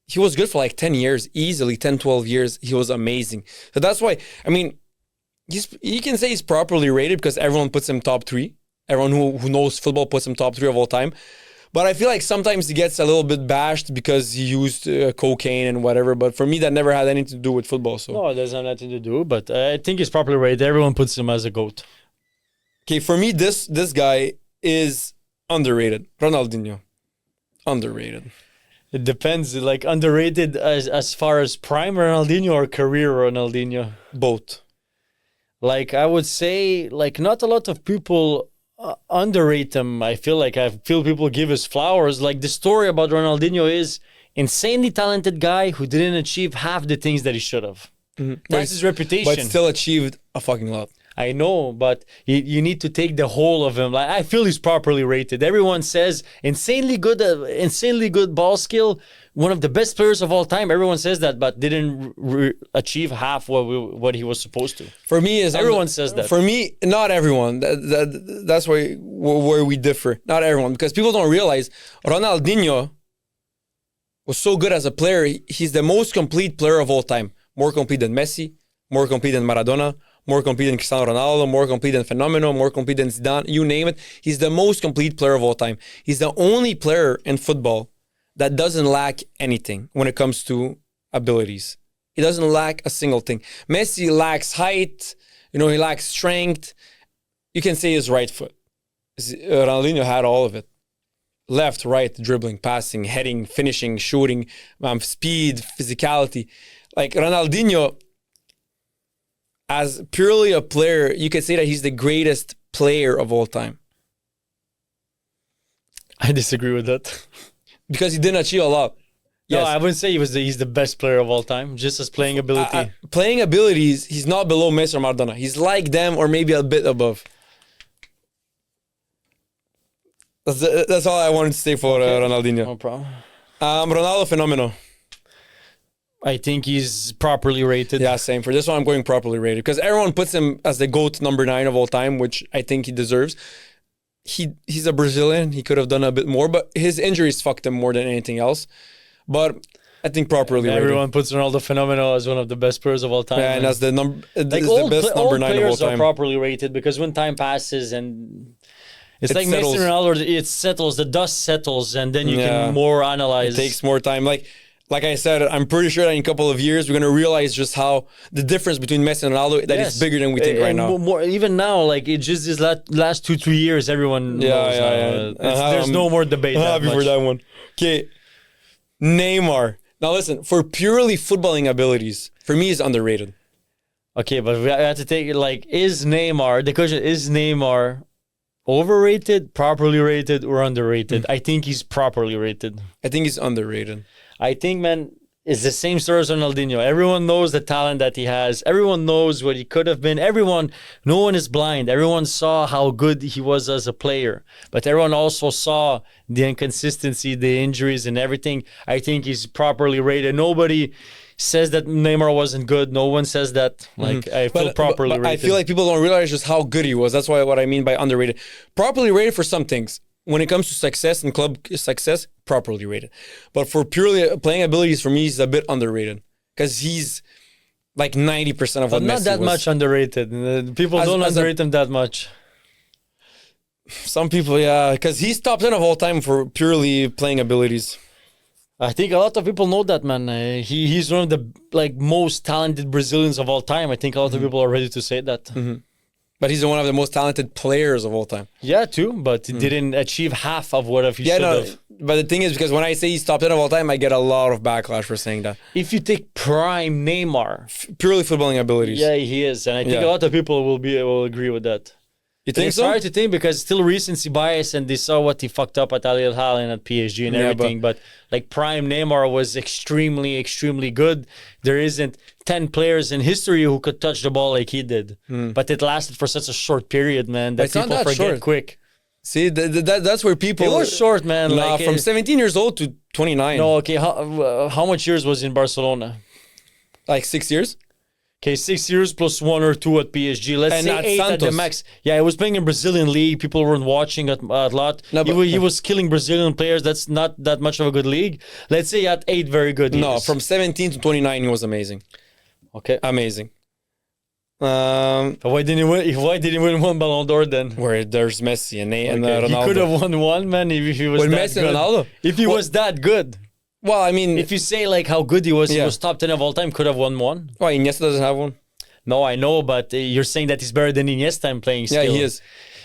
he was good for like 10 years, easily 10, 12 years. He was amazing. So that's why, I mean, you can say he's properly rated because everyone puts him top 3. Everyone who knows football puts him top 3 of all time. But I feel like sometimes he gets a little bit bashed because he used cocaine and whatever. But for me, that never had anything to do with football. So no, it doesn't have nothing to do. But I think he's properly rated. Everyone puts him as a GOAT. Okay, for me, this guy is underrated. Ronaldinho. Underrated. It depends. Like, underrated as far as prime Ronaldinho or career Ronaldinho? Both. Like, I would say, like, not a lot of people underrate him. I feel people give his flowers. Like, the story about Ronaldinho is insanely talented guy who didn't achieve half the things that he should have. That's his reputation. But still achieved a fucking lot. I know, but you need to take the whole of him. Like, I feel he's properly rated. Everyone says insanely good ball skill, one of the best players of all time. Everyone says that, but didn't achieve half what he was supposed to. For me, everyone says that. For me, not everyone. That's where we differ. Not everyone, because people don't realize Ronaldinho was so good as a player. He's the most complete player of all time. More complete than Messi, more complete than Maradona, more complete than Cristiano Ronaldo, more complete than Fenomeno, more complete than Zidane, you name it. He's the most complete player of all time. He's the only player in football that doesn't lack anything when it comes to abilities. He doesn't lack a single thing. Messi lacks height, he lacks strength. You can say his right foot. Ronaldinho had all of it. Left, right, dribbling, passing, heading, finishing, shooting, speed, physicality. Like Ronaldinho, as purely a player, you could say that he's the greatest player of all time. I disagree with that. Because he didn't achieve a lot. No, Yes. I wouldn't say he's the best player of all time, just as playing ability. Playing abilities, he's not below Messi or Maradona. He's like them or maybe a bit above. That's all I wanted to say for Ronaldinho. No problem. Ronaldo Fenomeno. I think he's properly rated. Yeah, same. For this one, I'm going properly rated because everyone puts him as the GOAT number 9 of all time, which I think he deserves. He's a Brazilian. He could have done a bit more, but his injuries fucked him more than anything else. But I think properly rated. Everyone puts Ronaldo Fenomeno as one of the best players of all time. Yeah, and as the number, like the best number 9 of all players are time. properly rated because when time passes and it's It like settles. Messi and Ronaldo, it settles, the dust settles, and then you can more analyze. It takes more time. Like I said, I'm pretty sure that in a couple of years we're gonna realize just how the difference between Messi and Ronaldo that is bigger than we think right And now. More, even now, like it just this last 2-3 years, everyone knows now. There's no more debate. I'm that happy for much. that one. Okay, Neymar. Now listen, for purely footballing abilities, for me, is underrated. Okay, but we have to take it like, is the question is Neymar overrated, properly rated, or underrated? I think he's properly rated. I think he's underrated. I think, man, it's the same story as Ronaldinho. Everyone knows the talent that he has. Everyone knows what he could have been. No one is blind. Everyone saw how good he was as a player. But everyone also saw the inconsistency, the injuries, and everything. I think he's properly rated. Nobody says that Neymar wasn't good. No one says that. Like, I feel properly but rated. I feel like people don't realize just how good he was. That's what I mean by underrated. Properly rated for some things. When it comes to success and club success, properly rated. But for purely playing abilities, for me, he's a bit underrated. Because he's like 90% of what but not Messi that was. much underrated. People don't underrate him that much. Some people, yeah. Because he's top 10 of all time for purely playing abilities. I think a lot of people know that, man. He's one of the most talented Brazilians of all time. I think a lot of people are ready to say that. But he's one of the most talented players of all time. Yeah, too, but he didn't achieve half of what he should have. But the thing is, because when I say he's top 10 of all time, I get a lot of backlash for saying that. If you take prime Neymar, Purely footballing abilities. yeah, he is, and I think a lot of people will agree with that. You think It's so? hard to think because still recency bias, and they saw what he fucked up at Al Hilal and at PSG and everything. But like prime Neymar was extremely, extremely good. There isn't 10 players in history who could touch the ball like he did. But it lasted for such a short period, man, that It's not people that forget short. quick. See, that's where people... It was short, man. Nah, like from 17 years old to 29. No, okay. How much years was he in Barcelona? Like 6 years? Okay, 6 years plus 1 or 2 at PSG. Let's And say at 8 at the Santos. max. Yeah, he was playing in Brazilian league. People weren't watching a lot. No, but- he was killing Brazilian players. That's not that much of a good league. Let's say he had 8 very good years. No, from 17 to 29, he was amazing. Okay. Amazing. But why didn't he win 1 Ballon d'Or then? Where there's Messi and Ronaldo. He could have won 1, man, if he was With that Messi good. and Ronaldo? If he was that good. Well, I mean... If you say like how good he was Yeah. top 10 of all time, could have won 1. Why, Iniesta doesn't have one? No, I know, but you're saying that he's better than Iniesta in playing skill. Yeah, he is.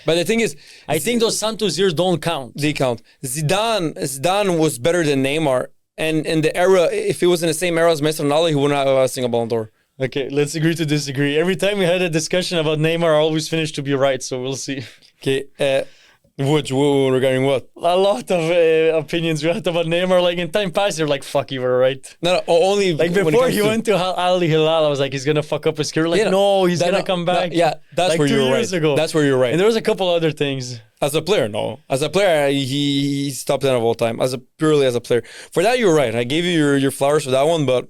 But the thing is... I think those Santos years don't count. They count. Zidane was better than Neymar. And in the era, if he was in the same era as Messi and Ronaldo, he wouldn't have a single Ballon d'Or. Okay, let's agree to disagree. Every time we had a discussion about Neymar, I always finished to be right, so we'll see. Okay, regarding what? A lot of opinions we had about Neymar. Like in time past, you're like, fuck, you were right. No, only Like when it before comes he to- went to Al Hilal, I was like, he's gonna fuck up his career. Like, no, he's gonna come back. Yeah, that's like where 2 you're years right. ago. That's where you're right. And there was a couple other things. As a player, no. As a player, he's top 10 of all time. Purely as a player. For that, you're right. I gave you your flowers for that one, but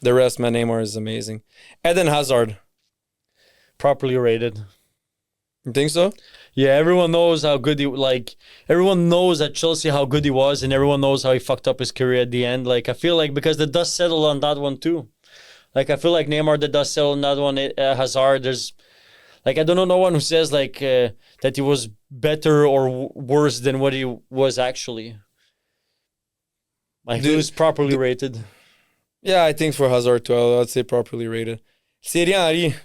the rest, man, Neymar is amazing. Eden Hazard. Properly rated. You think so? Yeah, everyone knows how good everyone knows at Chelsea how good he was, and everyone knows how he fucked up his career at the end. Like, I feel like because the dust settled on that one too. Like, I feel like Neymar, the dust settled on that one. Hazard, there's, like, I don't know no one who says, like, that he was better or worse than what he was actually. Like, he was properly rated. Yeah, I think for Hazard too, I'd say properly rated. Thierry Henry,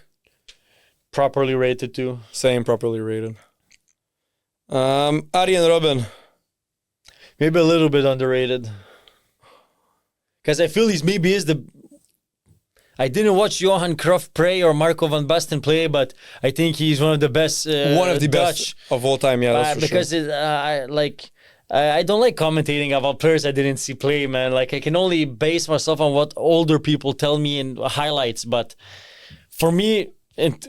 Properly rated too. same, properly rated. Arjen Robben. Maybe a little bit underrated. Because I feel maybe is the... I didn't watch Johan Cruyff play or Marco van Basten play, but I think he's one of the best One of the Dutch. best of all time, yeah, that's for because sure. I don't like commentating about players I didn't see play, man. Like, I can only base myself on what older people tell me in highlights. But for me,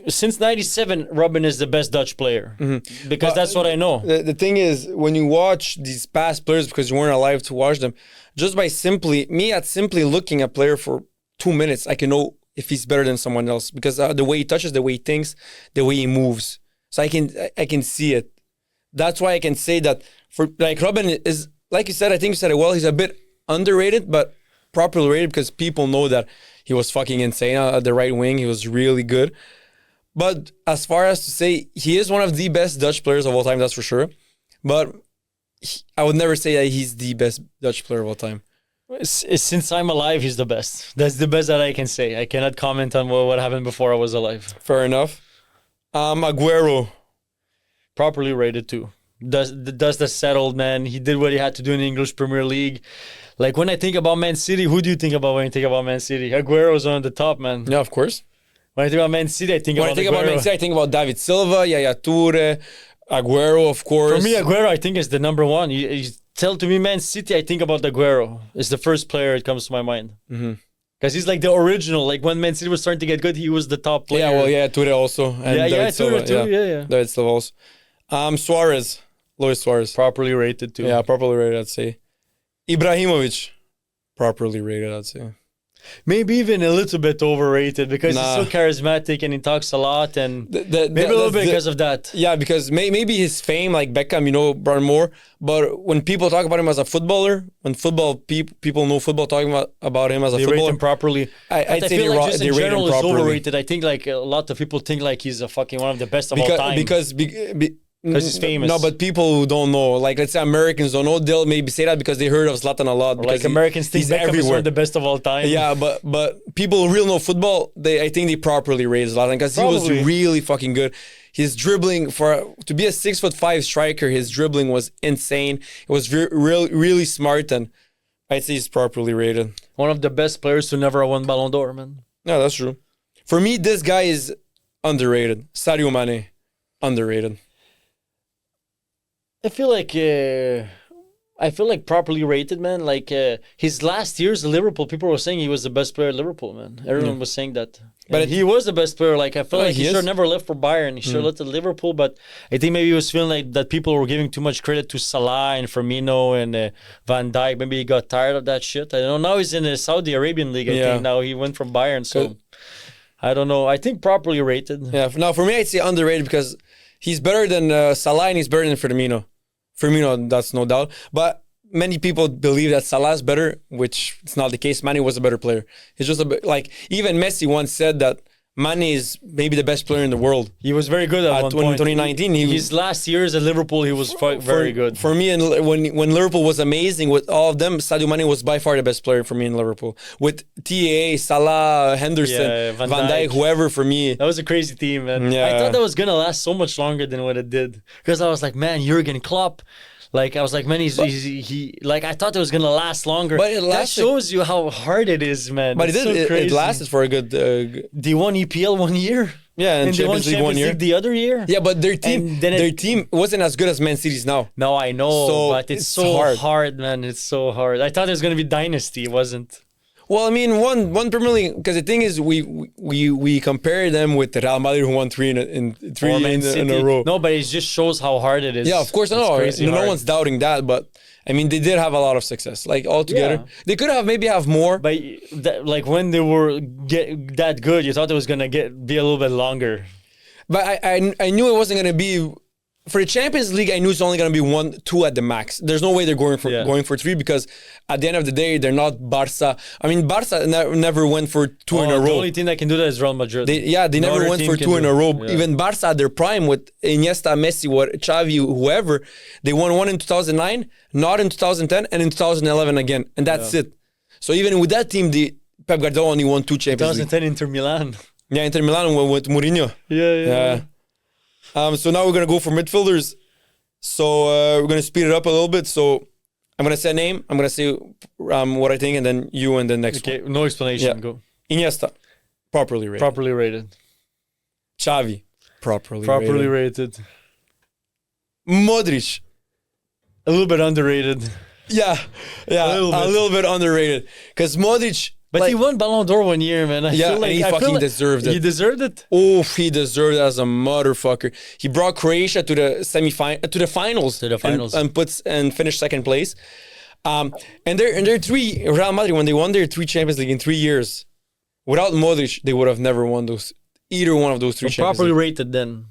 since '97, Robben is the best Dutch player because that's what I know. The thing is, when you watch these past players, because you weren't alive to watch them, just by simply looking at player for 2 minutes, I can know if he's better than someone else because the way he touches, the way he thinks, the way he moves. So I can see it. That's why I can say that for like Robin is, like you said, I think you said it well. He's a bit underrated, but properly rated because people know that he was fucking insane at the right wing. He was really good. But as far as to say, he is one of the best Dutch players of all time, that's for sure. But I would never say that he's the best Dutch player of all time. Since I'm alive, he's the best. That's the best that I can say. I cannot comment on what happened before I was alive. Fair enough. Aguero. Properly rated too. Does the settled, man. He did what he had to do in the English Premier League. Like when I think about Man City, who do you think about when you think about Man City? Aguero's on the top, man. Yeah, of course. When I think about Man City, I think about Man City, I think about David Silva, Yaya Toure, Aguero, of course. For me, Aguero, I think is the number one. You tell to me Man City, I think about Aguero. It's the first player that comes to my mind. Because he's like the original. Like when Man City was starting to get good, he was the top player. Yeah, well, yeah, Toure also. And David Silva, Toure too. Yeah. David Silva also. Suarez. Luis Suarez. Properly rated too. Yeah, properly rated, I'd say. Ibrahimovic. Properly rated, I'd say. Maybe even a little bit overrated because he's so charismatic and he talks a lot and maybe a little bit because of that. Yeah, because maybe his fame, like Beckham, brought him more. But when people talk about him as a footballer, when football people know football, talking about him as a footballer, they rate him properly. I'd say feel like just in general is properly. Overrated. I think like a lot of people think like he's a fucking one of the best of all time. Because he's famous. No, but people who don't know, like let's say Americans don't know, they'll maybe say that because they heard of Zlatan a lot. Like Americans think Beckham is one of the best of all time. Yeah, but people who really know football, I think they properly rate Zlatan because he was really fucking good. His dribbling to be a 6'5" striker, his dribbling was insane. It was really smart, and I'd say he's properly rated. One of the best players to never won Ballon d'Or, man. Yeah, that's true. For me, this guy is underrated. Sadio Mane, underrated. I feel like properly rated, man. Like his last years at Liverpool, people were saying he was the best player at Liverpool, man. Everyone was saying that. But he was the best player. Like I feel like he should have never left for Bayern. He should have left at Liverpool. But I think maybe he was feeling like that people were giving too much credit to Salah and Firmino and Van Dijk. Maybe he got tired of that shit. I don't know. Now he's in the Saudi Arabian league. I think now he went from Bayern. So I don't know. I think properly rated. Yeah. Now for me, I'd say underrated because he's better than Salah and he's better than Firmino. Firmino, that's no doubt. But many people believe that Salah is better, which it's not the case. Mane was a better player. He's just like even Messi once said that Mane is maybe the best player in the world. He was very good at 2019. His last years at Liverpool, he was very good. For me, and when Liverpool was amazing with all of them, Sadio Mane was by far the best player for me in Liverpool. With TAA, Salah, Henderson, Van Dijk, whoever for me. That was a crazy team, man. Yeah. I thought that was going to last so much longer than what it did. Because I was like, man, Jurgen Klopp. Like I was like, man, he like I thought it was gonna last longer. But that shows you how hard it is, man. But it lasted for a good. They won EPL 1 year. Yeah, and they won Champions League the other year. Yeah, but their team wasn't as good as Man City's now. No, I know, but it's so hard, man. It's so hard. I thought it was gonna be dynasty. It wasn't. Well, I mean, one Premier League, because the thing is, we compare them with Real Madrid who won three in a row. No, but it just shows how hard it is. Yeah, of course, no one's doubting that. But I mean, they did have a lot of success, like altogether. Yeah. They could have maybe more. But like when they were that good, you thought it was gonna be a little bit longer. But I knew it wasn't gonna be. For the Champions League, I knew it's only going to be 1-2 at the max. There's no way they're going for 3 because at the end of the day, they're not Barca. I mean, Barca never went for 2 in a row. The only team that can do that is Real Madrid. They never went for 2 in a row. Yeah. Even Barca at their prime with Iniesta, Messi, Xavi, whoever, they won 1 in 2009, not in 2010, and in 2011 again. And that's it. So even with that team, Pep Guardiola only won 2 Champions League. 2010 Inter Milan. Yeah, Inter Milan with Mourinho. Yeah. So now we're going to go for midfielders. So we're going to speed it up a little bit. So I'm going to say a name. I'm going to say what I think, and then you and then next one. Okay, no explanation. Go. Iniesta, properly rated. Xavi, properly rated. Modric. A little bit underrated. Yeah, a little bit underrated. Because Modric... But he won Ballon d'Or 1 year, man. I feel like he fucking deserved it. He deserved it? Oh, he deserved it as a motherfucker. He brought Croatia to the finals. And finished second place. And they're Real Madrid, when they won their 3 Champions League in 3 years, Without Modric, they would have never won either one of those three Champions Properly League. rated then.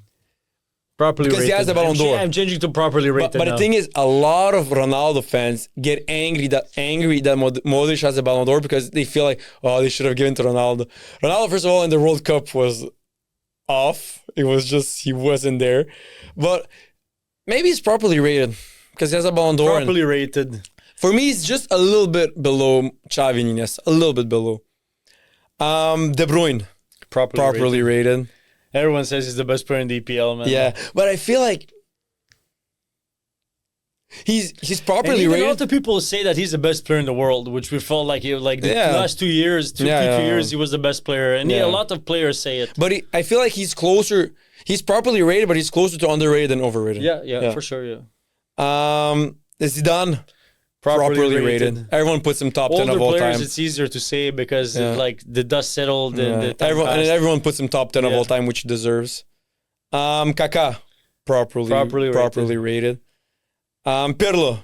Properly Because rated. he has the Ballon d'Or. I'm changing to properly rated But now. the thing is, a lot of Ronaldo fans get angry that Modric has the Ballon d'Or because they feel like, oh, they should have given to Ronaldo. Ronaldo, first of all, in the World Cup was off. It was just, he wasn't there. But maybe he's properly rated because he has a Ballon d'Or. Properly rated. For me, it's just a little bit below Xavi and Iniesta. A little bit below. De Bruyne, properly rated. Everyone says he's the best player in the EPL, man. Yeah, but I feel like he's properly and rated. a lot of people say that he's the best player in the world, which we felt like the last 2 years, two years, he was the best player. And a lot of players say it. But I feel like he's closer. He's properly rated, but he's closer to underrated than overrated. Yeah, for sure, yeah. Zidane, properly rated. Everyone puts him top 10 of all Older players, time. it's easier to say because like the dust settled and the time passed. Everyone puts him top 10 of all time, which he deserves. Kaká, properly rated. Pirlo.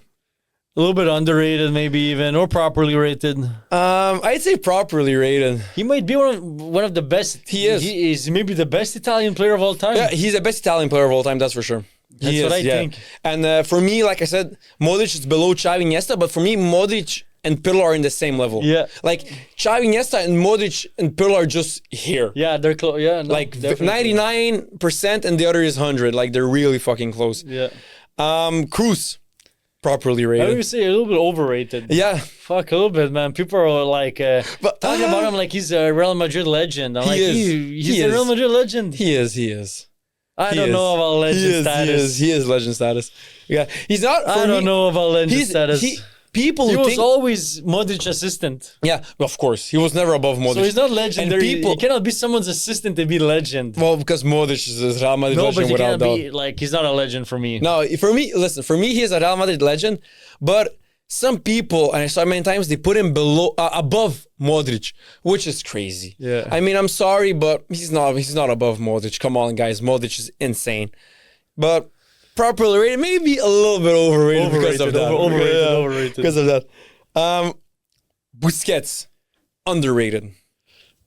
A little bit underrated, maybe even, or properly rated. I'd say properly rated. He might be one of the best. He is. He is maybe the best Italian player of all time. Yeah, he's the best Italian player of all time, that's for sure. That's what I think. And for me, like I said, Modric is below Xavi and Iniesta, but for me, Modric and Pirlo are in the same level. Yeah. Like, Xavi, Iniesta, and Modric and Pirlo are just here. Yeah, they're close. Yeah, no, like, definitely. 99% and the other is 100. Like, they're really fucking close. Yeah. Cruz, properly I rated. would say a little bit overrated. Yeah. Fuck, a little bit, man. People are like talking about him like he's a Real Madrid legend. I'm like, he's a Real Madrid legend. He is. I don't know about legend status. He is legend status. Yeah, he's not. I don't know about legend status. People he who was think, always Modric assistant. yeah, of course, he was never above Modric. So he's not legendary. And people, you cannot be someone's assistant and be legend. well, because Modric is a Real Madrid No, legend but you without cannot doubt. be like he's not a legend for me. No, for me, listen, for me, he is a Real Madrid legend, but some people, and I saw many times, they put him above Modric, which is crazy. Yeah. I mean, I'm sorry, but he's not above Modric. Come on, guys, Modric is insane. But properly rated, maybe a little bit overrated because of that. Overrated. Because of that. Busquets, underrated.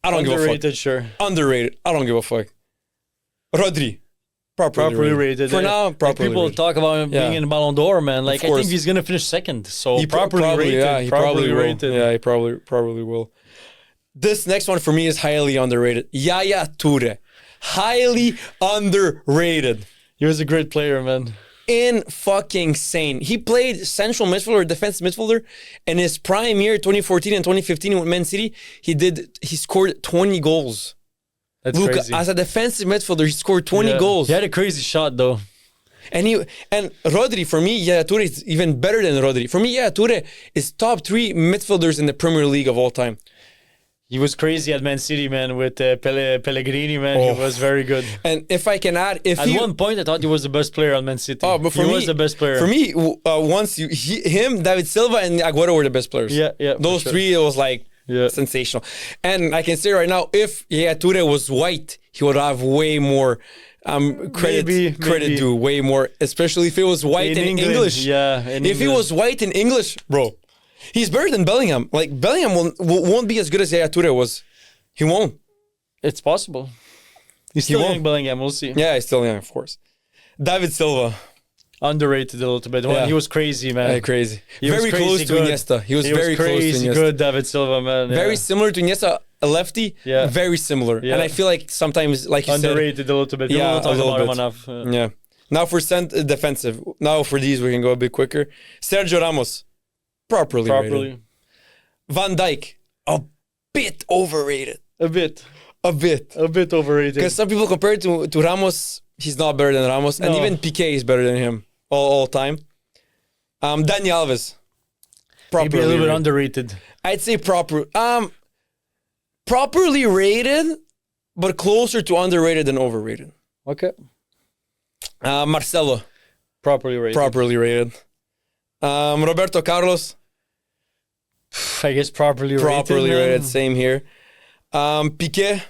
I don't give a fuck. Underrated, sure. Underrated. I don't give a fuck. Rodri, properly rated. For now, properly People rated. talk about him being in Ballon d'Or, man. Like, I course. think he's going to finish second. So He properly rated. Yeah, he properly will. rated. Yeah, he probably will. This next one for me is highly underrated. Yaya Toure. Highly underrated. He was a great player, man. In fucking sane. He played central midfielder, defensive midfielder. In his prime year, 2014 and 2015 with Man City, he scored 20 goals. That's Luka, crazy. as a defensive midfielder, he scored 20 goals. He had a crazy shot, though. And Rodri, for me, Yaya Toure is even better than Rodri. For me, Yaya Toure is top 3 midfielders in the Premier League of all time. He was crazy at Man City, man, with Pellegrini, man. He was very good. And if I can add, at one point, I thought he was the best player on Man City. Oh, but for he me, was the best player. For me, him, David Silva, and Aguero were the best players. Yeah. Those three, it was like sensational. And I can say right now, if Yaya Toure was white, he would have way more credit due, way more. Especially if it was white in English. Yeah. If he was white in English, bro. He's better than Bellingham. Like, Bellingham won't be as good as Yaya Toure was. He won't. It's possible. He's still young, Bellingham. We'll see. Yeah, he's still young, of course. David Silva. Underrated a little bit. Well, he was crazy, man. Yeah, crazy. Very close to Iniesta. He was very close to Iniesta. Good, David Silva, man. Yeah. Very similar to Iniesta, a lefty. Yeah. Very similar. Yeah. And I feel like sometimes, like you underrated a little bit. People don't talk about him enough. Yeah. Now for defensive. Now for these, we can go a bit quicker. Sergio Ramos. Properly rated. Van Dijk, a bit overrated. A bit overrated. Because some people compare it to Ramos, he's not better than Ramos. No. And even Piqué is better than him all time. Dani Alves. Maybe a little bit underrated. I'd say properly rated, but closer to underrated than overrated. Okay. Marcelo. Properly rated. Roberto Carlos. I guess properly rated. Same here. Piqué.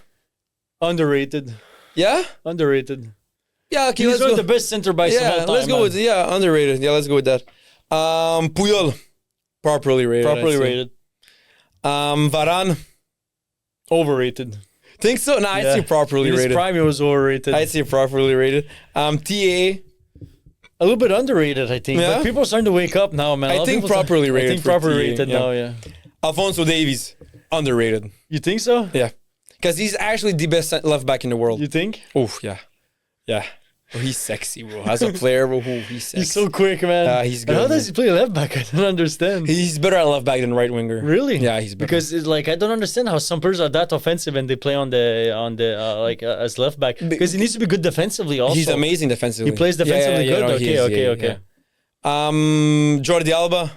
Underrated. Yeah? Underrated. Yeah, okay, he's one of the best center backs of all time. Let's go with underrated. Yeah, let's go with that. Puyol. Properly rated. Varane. Overrated. Think so? Nah, I'd say properly In his rated. prime, he was overrated. I'd say properly rated. TAA. A little bit underrated, I think. Yeah? But people are starting to wake up now, man. A I lot of think people properly rated I think for properly TA, rated yeah. now, yeah. Alfonso Davies. Underrated. You think so? Yeah. Because he's actually the best left back in the world. You think? Oh, yeah. Yeah. Oh, he's sexy, bro. As a player, bro, he's sexy. He's so quick, man. He's And good. how does he play left back? I don't understand. He's better at left back than right winger. Really? Yeah, he's better. Because it's like I don't understand how some players are that offensive and they play on the as left back. Because he needs to be good defensively also. He's amazing defensively. He plays defensively good. no, he is, Okay. Jordi Alba.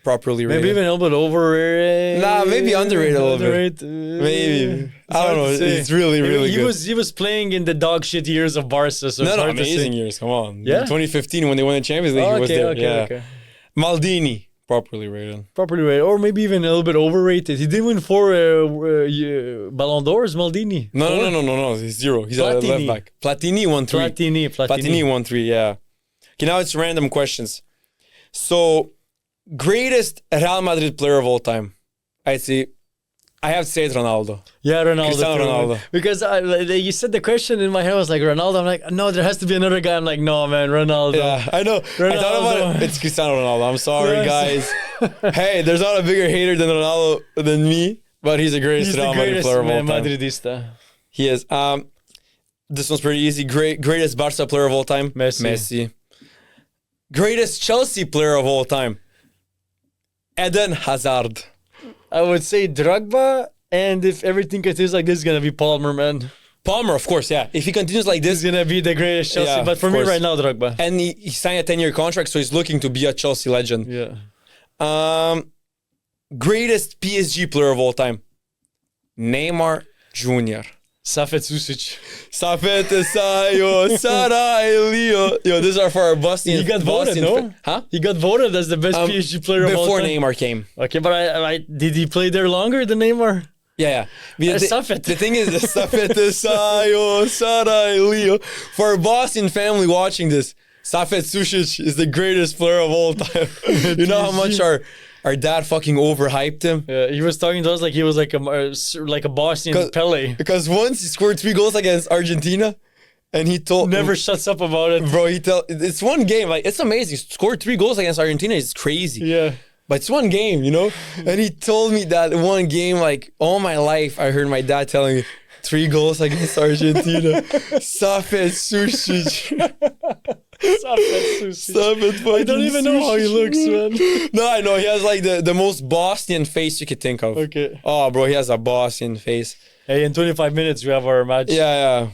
Properly rated. Maybe even a little bit overrated. Nah, maybe underrated a little bit. Maybe. I don't know. It's really, really good. He was playing in the dog shit years of Barca, so it's hard amazing to say. years. Come on. Yeah? 2015 when they won the Champions League, he was there. Okay. Maldini. Properly rated. Properly rated. Or maybe even a little bit overrated. He did win 4 Ballon d'Ors, Maldini. No. He's 0. He's a left back. Platini won 3. Platini won 3, yeah. Okay, now it's random questions. So, greatest Real Madrid player of all time. I'd say, I have to say it's Ronaldo. Yeah, Ronaldo. Cristiano Ronaldo. Because you said the question in my head, I was like, Ronaldo. I'm like, no, there has to be another guy. I'm like, no, man, Ronaldo. Yeah, I know. Ronaldo. I thought about it. It's Cristiano Ronaldo. I'm sorry, guys. Hey, there's not a bigger hater than Ronaldo than me, but he's the greatest Real Madrid player of all time. Madridista. He is. This one's pretty easy. Greatest Barca player of all time. Messi. Greatest Chelsea player of all time. Eden Hazard. I would say Drogba, and if everything continues like this, it's gonna be Palmer, man. Palmer, of course, yeah. If he continues like this, He's gonna be the greatest Chelsea. Yeah, but for of me course. right now, Drogba. and he signed a 10-year contract, so he's looking to be a Chelsea legend. Yeah. Greatest PSG player of all time. Neymar Jr. Safet Susic. Safet Sayo, Sarai Leo. Yo, these are for our Boston. He got voted, no? Huh? He got voted as the best PSG player of all Before time. Neymar came. Okay, but I did he play there longer than Neymar? Yeah. The Safet. thing is, the Safet Sayo, Sarai Leo. For our Boston family watching this, Safet Susic is the greatest player of all time. You know how much our dad fucking overhyped him? Yeah, he was talking to us like he was like a Bosnian Pele. Because once he scored 3 goals against Argentina, and he told Never shuts up about it. bro, it's one game. Like, it's amazing. Scored 3 goals against Argentina is crazy. Yeah. But it's one game, you know? And he told me that one game, like, all my life, I heard my dad telling me 3 goals against Argentina. Safet Susic. Safet Susic. I don't even know how he looks, man. No, I know. He has like the most Bosnian face you could think of. Okay. Oh, bro, he has a Bosnian face. Hey, in 25 minutes we have our match. Yeah.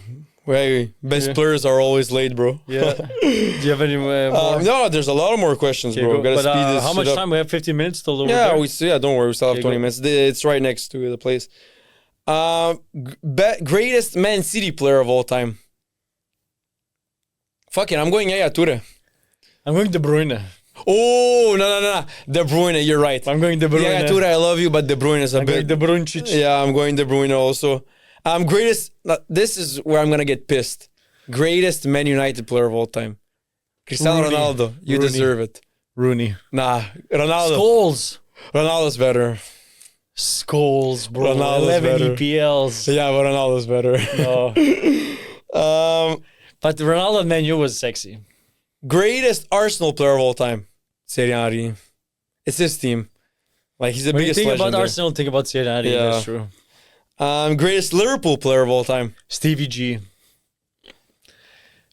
Hey, best players are always late, bro. Yeah. Do you have any more? No, there's a lot of more questions, Okay, bro. go. Gotta But speed this how much shit up. time? We have 15 minutes till over Yeah, there? don't worry. We still have Okay, 20 go. minutes. It's right next to the place. Greatest Man City player of all time. Fucking, I'm going Yaya Toure. I'm going De Bruyne. Oh, no. De Bruyne, you're right. I'm going De Bruyne. Yaya Toure, I love you, but De Bruyne is a I'm bit... going De Bruyne. Yeah, I'm going De Bruyne also. Greatest... This is where I'm going to get pissed. Greatest Man United player of all time. Cristiano Rooney. Ronaldo. You Rooney. deserve it. Rooney. Nah, Ronaldo. Scholes. Ronaldo's better. Scholes, bro. Ronaldo's 11 better. EPLs. Yeah, but Ronaldo's better. No. But Ronaldo Man U was sexy. Greatest Arsenal player of all time. Thierry Henry. It's his team. Like, he's the When you biggest think legend about there. Arsenal, think about Thierry Henry. Yeah. That's true. Greatest Liverpool player of all time. Stevie G.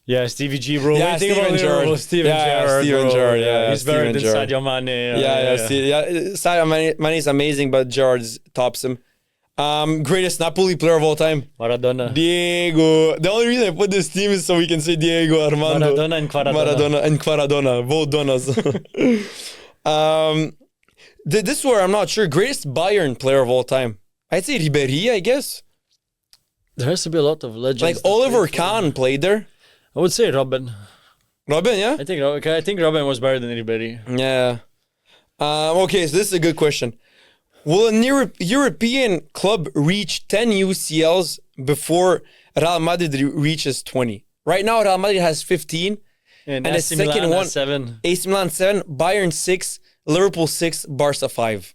Yeah, Stevie G, bro. Yeah, When you think about Steven Gerrard. Liverpool, Steven Yeah, Gerrard, Steven bro. Gerrard, yeah, He's better Steven than Gerrard. Sadio Mane. Sadio Mane is amazing, but Gerrard tops him. Greatest Napoli player of all time. Maradona. Diego. The only reason I put this team is so we can say Diego Armando. Maradona and Quaradona. Maradona and Quaradona. Both donas. This where I'm not sure. Greatest Bayern player of all time. I'd say Ribéry, I guess. There has to be a lot of legends. Like that Oliver played for them. Kahn played there. I would say Robin. Robin, yeah? I think Robin was better than anybody. Yeah. Okay, so this is a good question. Will a European club reach 10 UCLs before Real Madrid reaches 20? Right now, Real Madrid has 15. And the AC Milan second has one, 7. AC Milan 7, Bayern 6, Liverpool 6, Barca 5.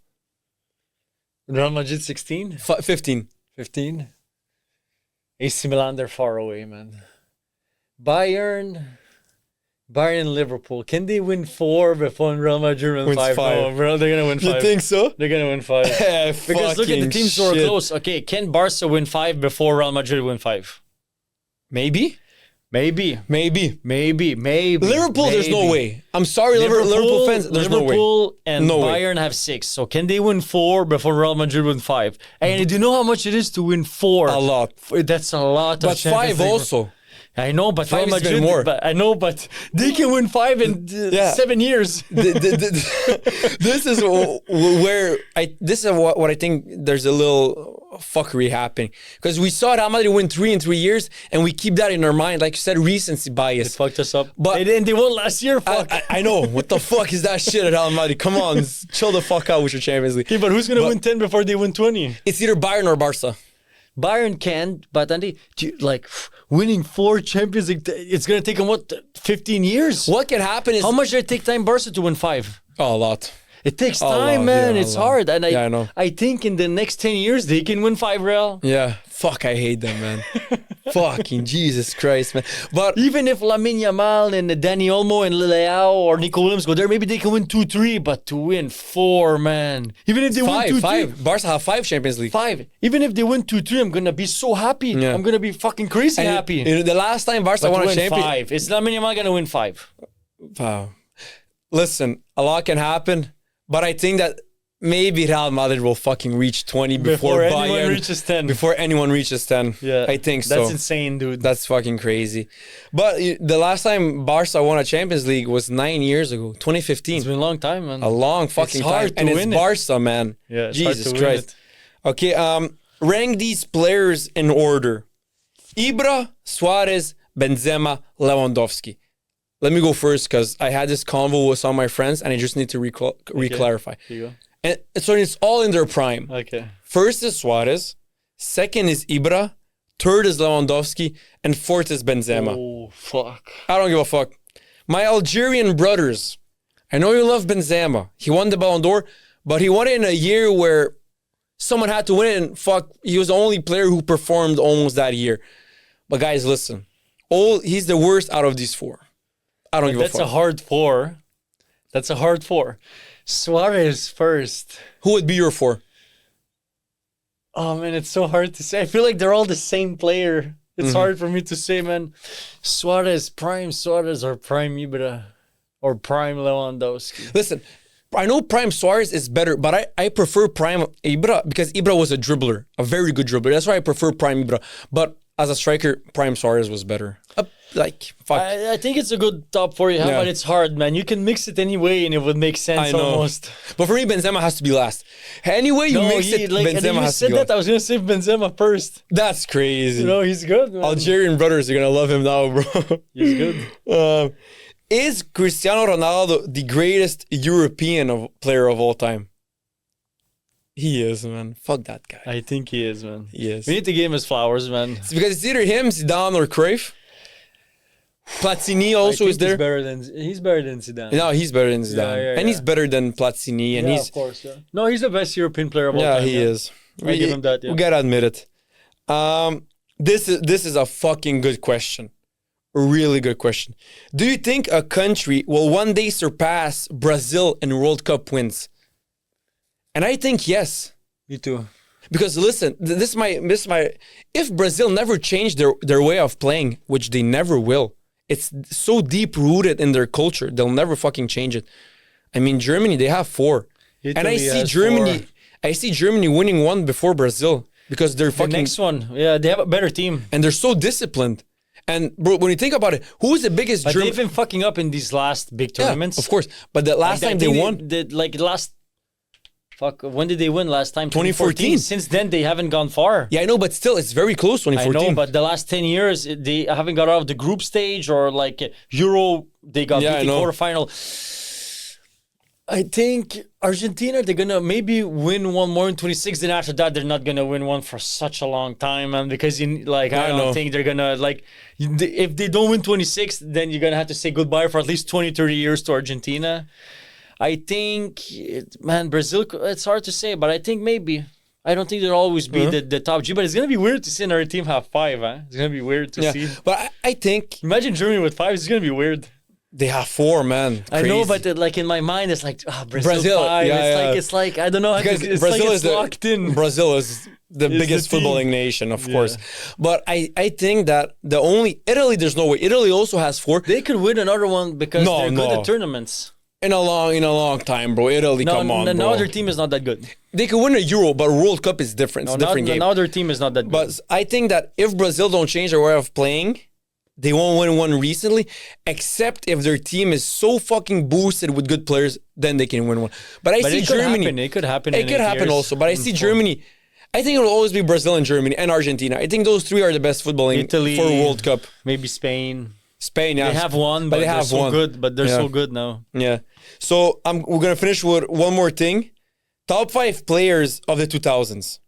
Real Madrid 16? 15. 15? AC Milan, they're far away, man. Bayern and Liverpool. Can they win 4 before Real Madrid win Wins 5? 5. No, bro, they're going to win 5. You think so? They're going to win 5. Because look at the teams who are shit. close. Okay, can Barca win 5 before Real Madrid win 5? Maybe. Maybe. Liverpool, there's no way. I'm sorry, Liverpool fans, there's no way. Liverpool and No way. Bayern have 6. So can they win 4 before Real Madrid win 5? And do you know how much it is to win 4? A lot. That's a lot. But 5 also. I know, but 5 Real is even Madrid. more. But I know, but they can win 5 in 7 years. This is where what I think there's a little fuckery happening, because we saw Real Madrid win 3 in 3 years, and we keep that in our mind, like you said, recency bias. It fucked us up. But they won last year. Fuck. I know. What the fuck is that shit at Real Madrid? Come on, chill the fuck out with your Champions League. Okay, but who's gonna win 10 before they win 20? It's either Bayern or Barca. Bayern can, but Andy, like winning 4 Champions League, it's gonna take them 15 years. What can happen is How much did it take time Barca to win 5? a lot. It takes A time, lot, man. yeah, It's a lot. hard, and I know. I think in the next 10 years they can win 5 Real. Yeah, fuck, I hate them, man. Fucking Jesus Christ, man. But Even if Lamine Yamal and Dani Olmo and Leao or Nico Williams go there, maybe they can win 2-3, but to win 4, man. Even if they win 2-3. 5. Barca have 5 Champions League. 5. Even if they win 2-3, I'm gonna be so happy. Yeah. I'm gonna be fucking crazy And happy. the last time Barca But won to a win champion. 5. It's Lamine Yamal gonna win 5. Wow. Listen, a lot can happen, but I think that maybe Real Madrid will fucking reach 20 before anyone Bayern reaches 10. Before anyone reaches 10. Yeah, I think so. That's insane, dude. That's fucking crazy. But the last time Barca won a Champions League was 9 years ago, 2015. It's been a long time, man. A long fucking hard time. to And win it's it. Barca, man. Yeah, it's hard Jesus to win Christ. Okay, rank these players in order. Ibra, Suarez, Benzema, Lewandowski. Let me go first because I had this convo with some of my friends and I just need to re-clarify. Here you And so it's all in their prime. go. Okay. First is Suarez, second is Ibra, third is Lewandowski, and fourth is Benzema. Oh, fuck. I don't give a fuck. My Algerian brothers, I know you love Benzema. He won the Ballon d'Or, but he won it in a year where someone had to win it, and fuck, he was the only player who performed almost that year. But guys, listen, he's the worst out of these 4. I don't give a fuck. That's a hard 4. That's a hard 4. Suarez first. Who would be your 4? Oh, man, it's so hard to say. I feel like they're all the same player. It's hard for me to say, man. Prime Suarez or prime Ibra or prime Lewandowski. Listen, I know prime Suarez is better, but I prefer prime Ibra because Ibra was a dribbler, a very good dribbler. That's why I prefer prime Ibra. But as a striker, prime Suarez was better. Fuck. I think it's a good top 4 you have, Yeah. but it's hard, man. You can mix it anyway and it would make sense I know. almost. But for me, Benzema has to be last. Any way you mix it, and then Benzema you has to said be that, last. I was going to say Benzema first. That's crazy. You know, he's good, man. Algerian brothers are going to love him now, bro. He's good. Is Cristiano Ronaldo the greatest European player of all time? He is, man. Fuck that guy. I think he is, man. He is. We need to give him his flowers, man. It's because it's either him, Zidane, or Cruyff. Platini also is there. He's better than Zidane. No, he's better than Zidane. Yeah, and he's yeah. better than Platini. And Yeah, he's of course, yeah. No, he's the best European player of all yeah, time. he is. I give him that, yeah. We gotta admit it. This is a fucking good question. A really good question. Do you think a country will one day surpass Brazil in World Cup wins? And I think yes. Me too. Because listen, this is my if Brazil never changed their way of playing, which they never will, it's so deep rooted in their culture, they'll never fucking change it. I mean, Germany, they have 4. And I Italy see has Germany 4. I see Germany winning one before Brazil because they're The fucking next one, yeah, they have a better team. and they're so disciplined. And bro, when you think about it, who is the biggest But German? they've been fucking up in these last big Yeah, tournaments. of course. But the last time they won, when did they win last time? 2014. Since then, they haven't gone far. yeah, I know, but still, it's very close. I 2014. know, but the last 10 years, they haven't got out of the group stage or like Euro, they got Yeah, I beat in know. quarterfinal. I think Argentina, they're going to maybe win one more in 26. Then after that, they're not going to win one for such a long time, man. Because, I don't know. think they're going to, if they don't win 26, then you're going to have to say goodbye for at least 20, 30 years to Argentina. I think, man, Brazil, it's hard to say, but I think maybe. I don't think they'll always be the top G, but it's going to be weird to see our team have 5, huh? It's going to be weird to see. But I think... Imagine Germany with 5, it's going to be weird. They have 4, man. Crazy. I know, but like in my mind, it's like, Brazil 5. It's like, I don't know. It's Brazil like it's locked in. Brazil is the biggest footballing nation, of course. But I think that Italy, there's no way. Italy also has 4. They could win another one because they're good at tournaments. In a long time, bro. Italy, come on, bro. Now their team is not that good. They could win a Euro, but World Cup is different. It's a different game. Now their team is not that good. But I think that if Brazil don't change their way of playing, they won't win one recently, except if their team is so fucking boosted with good players, then they can win one. But I see Germany. It could happen. It could happen also. But I see Germany. I think it will always be Brazil and Germany and Argentina. I think those 3 are the best footballing for a World Cup. Maybe Spain. Spain, yeah. They have one, but they're so good. But they're so good now. Yeah. So we're gonna finish with one more thing. Top 5 players of the 2000s.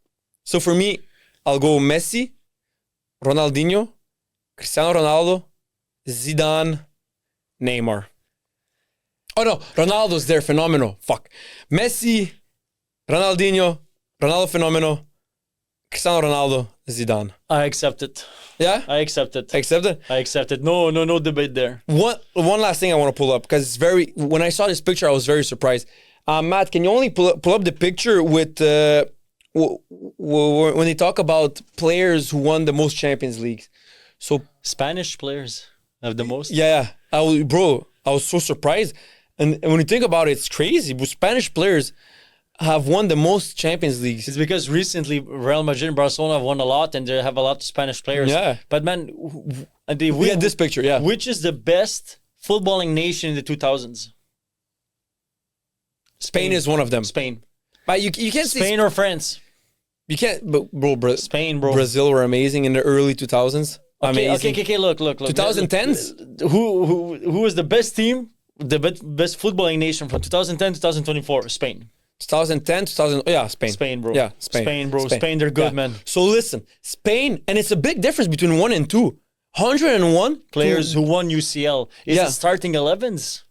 So for me, I'll go Messi, Ronaldinho, Cristiano Ronaldo, Zidane, Neymar. Oh no, Ronaldo's there, phenomenal. Fuck. Messi, Ronaldinho, Ronaldo phenomenal, Cristiano Ronaldo, Zidane. I accept it. Yeah? I accept it. Accept it? I accept it. No debate there. One last thing I want to pull up, because it's when I saw this picture, I was very surprised. Matt, can you only pull up the picture with when they talk about players who won the most Champions Leagues? So Spanish players have the most? Yeah. I was so surprised. And when you think about it, it's crazy. But Spanish players have won the most Champions Leagues. It's because recently Real Madrid and Barcelona have won a lot and they have a lot of Spanish players. Yeah. But man, we had this picture, yeah. Which is the best footballing nation in the 2000s? Spain is one of them. Spain. But you can't say Spain or France. You can't, but bro, Spain, bro. Brazil were amazing in the early 2000s. Amazing. Okay, look. 2010s? Who was the best team? The best footballing nation from 2010 to 2024? Spain. 2010, Spain. Spain, bro. Yeah, Spain, bro. Spain, they're good, man. So listen, Spain, and it's a big difference between 1 and 2. 101 players who won UCL. Is it starting 11s?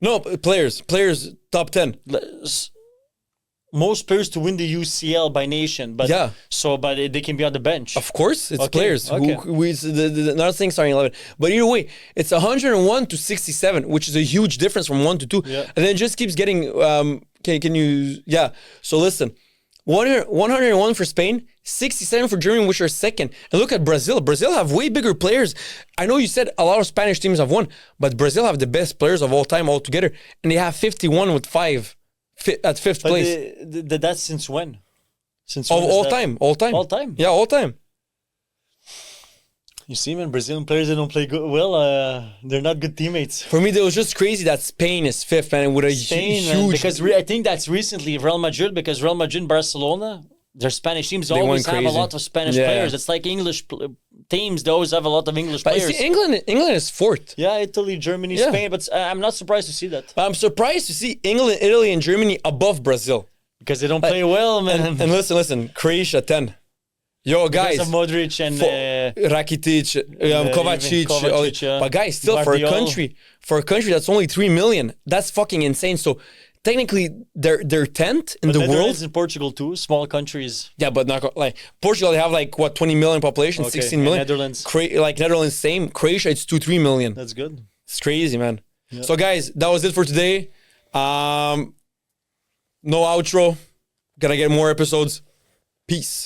No, players, top 10. Most players to win the UCL by nation, but they can be on the bench. Of course, it's players. Not saying starting 11, but either way, it's 101 to 67, which is a huge difference from 1 to 2, and then it just keeps getting. Can you? Yeah. So listen, 101 for Spain, 67 for Germany, which are second. And look at Brazil. Brazil have way bigger players. I know you said a lot of Spanish teams have won, but Brazil have the best players of all time altogether, and they have 51 with 5. At 5th place. That's since when? Since all time. All time? Yeah, all time. You see, man, Brazilian players, they don't play good. Well, they're not good teammates. For me, it was just crazy that Spain is 5th, man, with a huge... Man, because I think that's recently Real Madrid, because Real Madrid and Barcelona, their Spanish teams always have a lot of Spanish players. It's like English teams, they always have a lot of English players. See, England is 4th. Yeah, Italy, Germany, Spain, but I'm not surprised to see that. I'm surprised to see England, Italy, and Germany above Brazil. Because they don't play well, man. And listen, Croatia 10. Yo, guys. Because of Modric and... Rakitic, Kovacic. But guys, still for a country that's only 3 million, that's fucking insane. So technically, they're 10th in the world. Netherlands and Portugal too, small countries. Yeah, but not like Portugal. They have like 20 million population, 16 million. Netherlands, Netherlands, same. Croatia, it's 2-3 million. That's good. It's crazy, man. Yep. So guys, that was it for today. No outro. Gotta get more episodes. Peace.